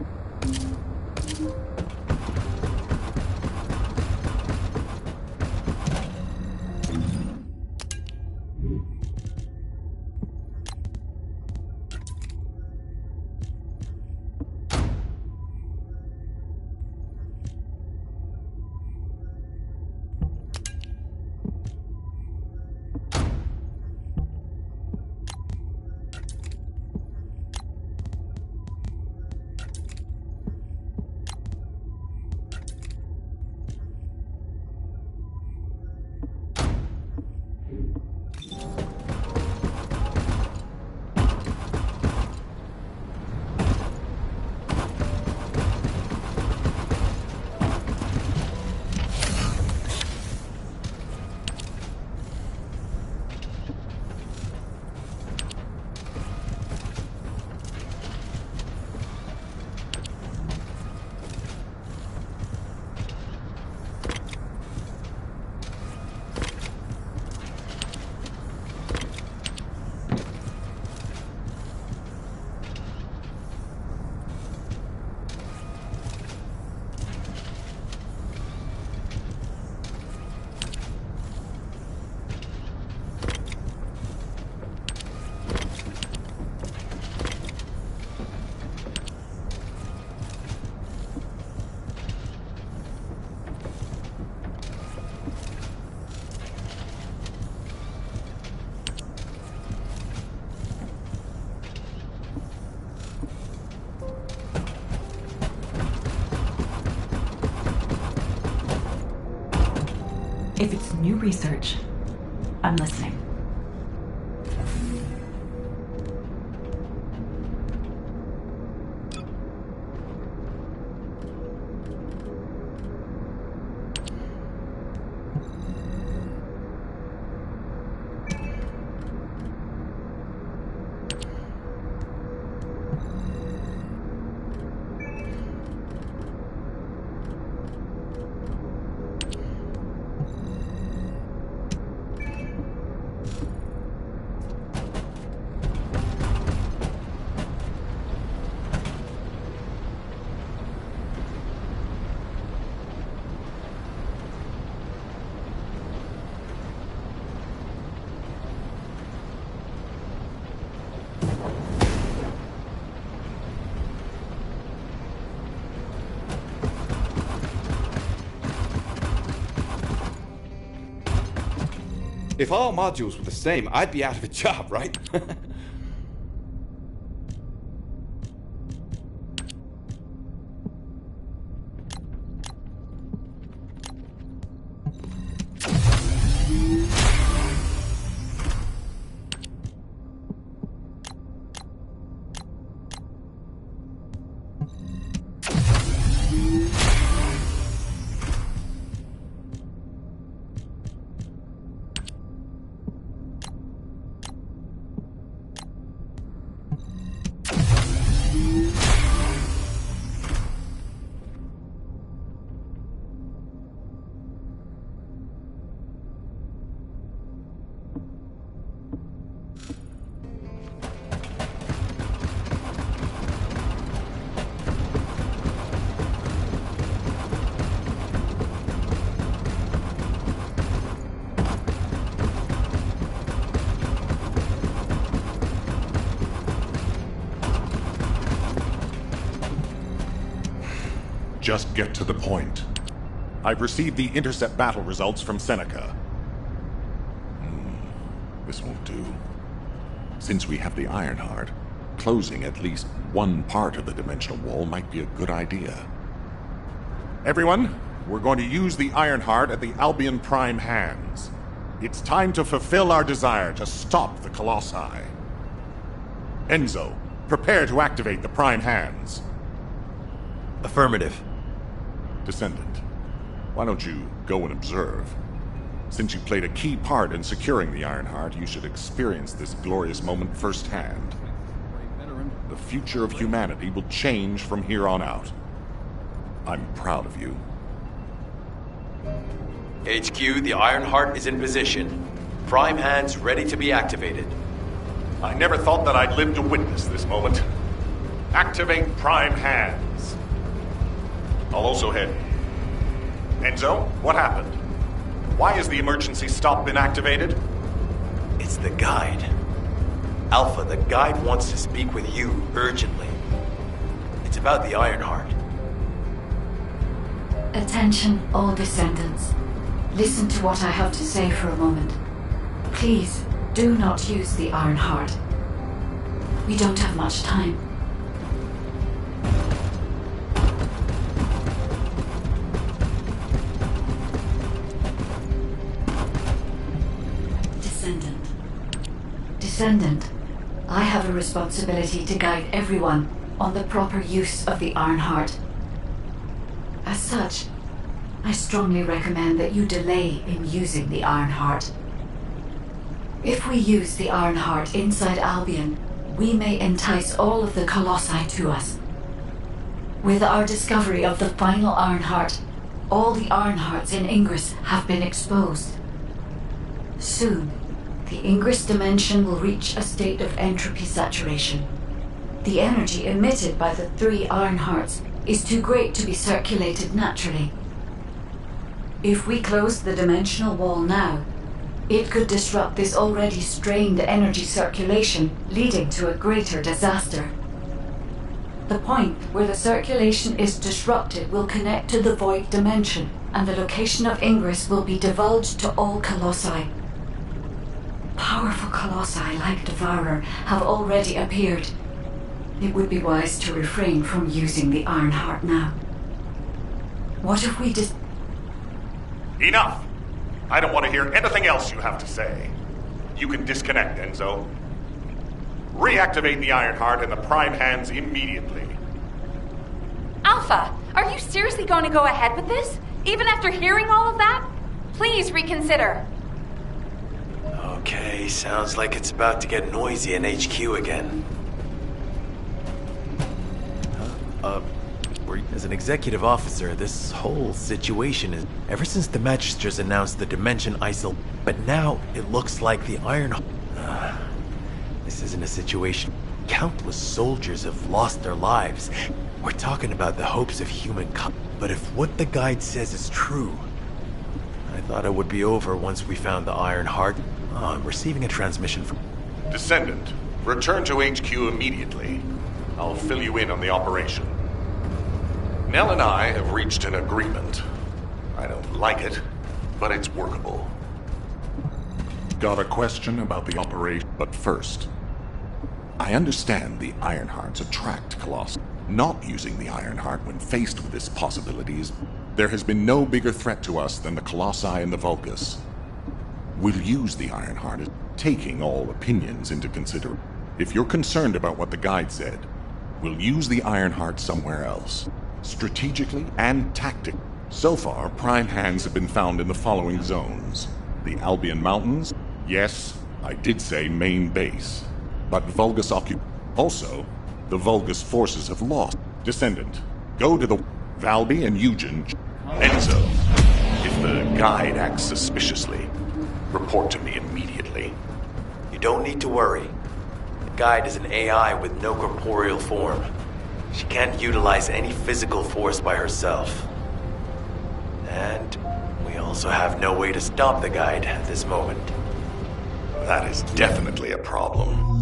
If it's new research, I'm listening. If all modules were the same, I'd be out of a job, right? Just get to the point. I've received the intercept battle results from Seneca. This won't do. Since we have the Ironheart, closing at least one part of the dimensional wall might be a good idea. Everyone, we're going to use the Ironheart at the Albion Prime hands. It's time to fulfill our desire to stop the Colossi. Enzo, prepare to activate the Prime hands. Affirmative. Descendant, why don't you go and observe? Since you played a key part in securing the Ironheart, you should experience this glorious moment firsthand. The future of humanity will change from here on out. I'm proud of you. HQ, the Ironheart is in position. Prime hands ready to be activated. I never thought that I'd live to witness this moment. Activate prime hands. I'll also head. Enzo, what happened? Why has the emergency stop been activated? It's the guide. Alpha, the guide wants to speak with you urgently. It's about the Ironheart. Attention, all descendants. Listen to what I have to say for a moment. Please, do not use the Ironheart. We don't have much time. Descendant, I have a responsibility to guide everyone on the proper use of the Ironheart. As such, I strongly recommend that you delay in using the Ironheart. If we use the Ironheart inside Albion, we may entice all of the Colossi to us. With our discovery of the final Ironheart, all the Ironhearts in Ingress have been exposed. Soon, the Ingress dimension will reach a state of entropy saturation. The energy emitted by the 3 Ironhearts is too great to be circulated naturally. If we close the dimensional wall now, it could disrupt this already strained energy circulation, leading to a greater disaster. The point where the circulation is disrupted will connect to the void dimension, and the location of Ingress will be divulged to all Colossi. Powerful Colossi like Devourer have already appeared. It would be wise to refrain from using the Ironheart now. What if we Enough! I don't want to hear anything else you have to say. You can disconnect, Enzo. Reactivate the Ironheart and the Prime Hands immediately. Alpha, are you seriously going to go ahead with this? Even after hearing all of that? Please reconsider. Okay, sounds like it's about to get noisy in HQ again. As an executive officer, this whole situation is... Ever since the Magisters announced the Dimension ISIL, but now it looks like the Ironheart... This isn't a situation... Countless soldiers have lost their lives. We're talking about the hopes of humankind. But if what the guide says is true... I thought it would be over once we found the Ironheart. I'm receiving a transmission from... Descendant, return to HQ immediately. I'll fill you in on the operation. Nell and I have reached an agreement. I don't like it, but it's workable. Got a question about the operation, but first. I understand the Ironhearts attract Colossus. Not using the Ironheart when faced with this possibility is... There has been no bigger threat to us than the Colossi and the Vulgus. We'll use the Ironheart, taking all opinions into consideration. If you're concerned about what the guide said, we'll use the Ironheart somewhere else. Strategically and tactically. So far, Prime Hands have been found in the following zones. The Albion Mountains, yes, I did say main base. But Vulgus Also, the Vulgus forces have lost. Descendant, go to the... Valby and Eugen. Enzo, if the guide acts suspiciously, report to me immediately. You don't need to worry. The guide is an AI with no corporeal form. She can't utilize any physical force by herself. And we also have no way to stop the guide at this moment. That is definitely a problem.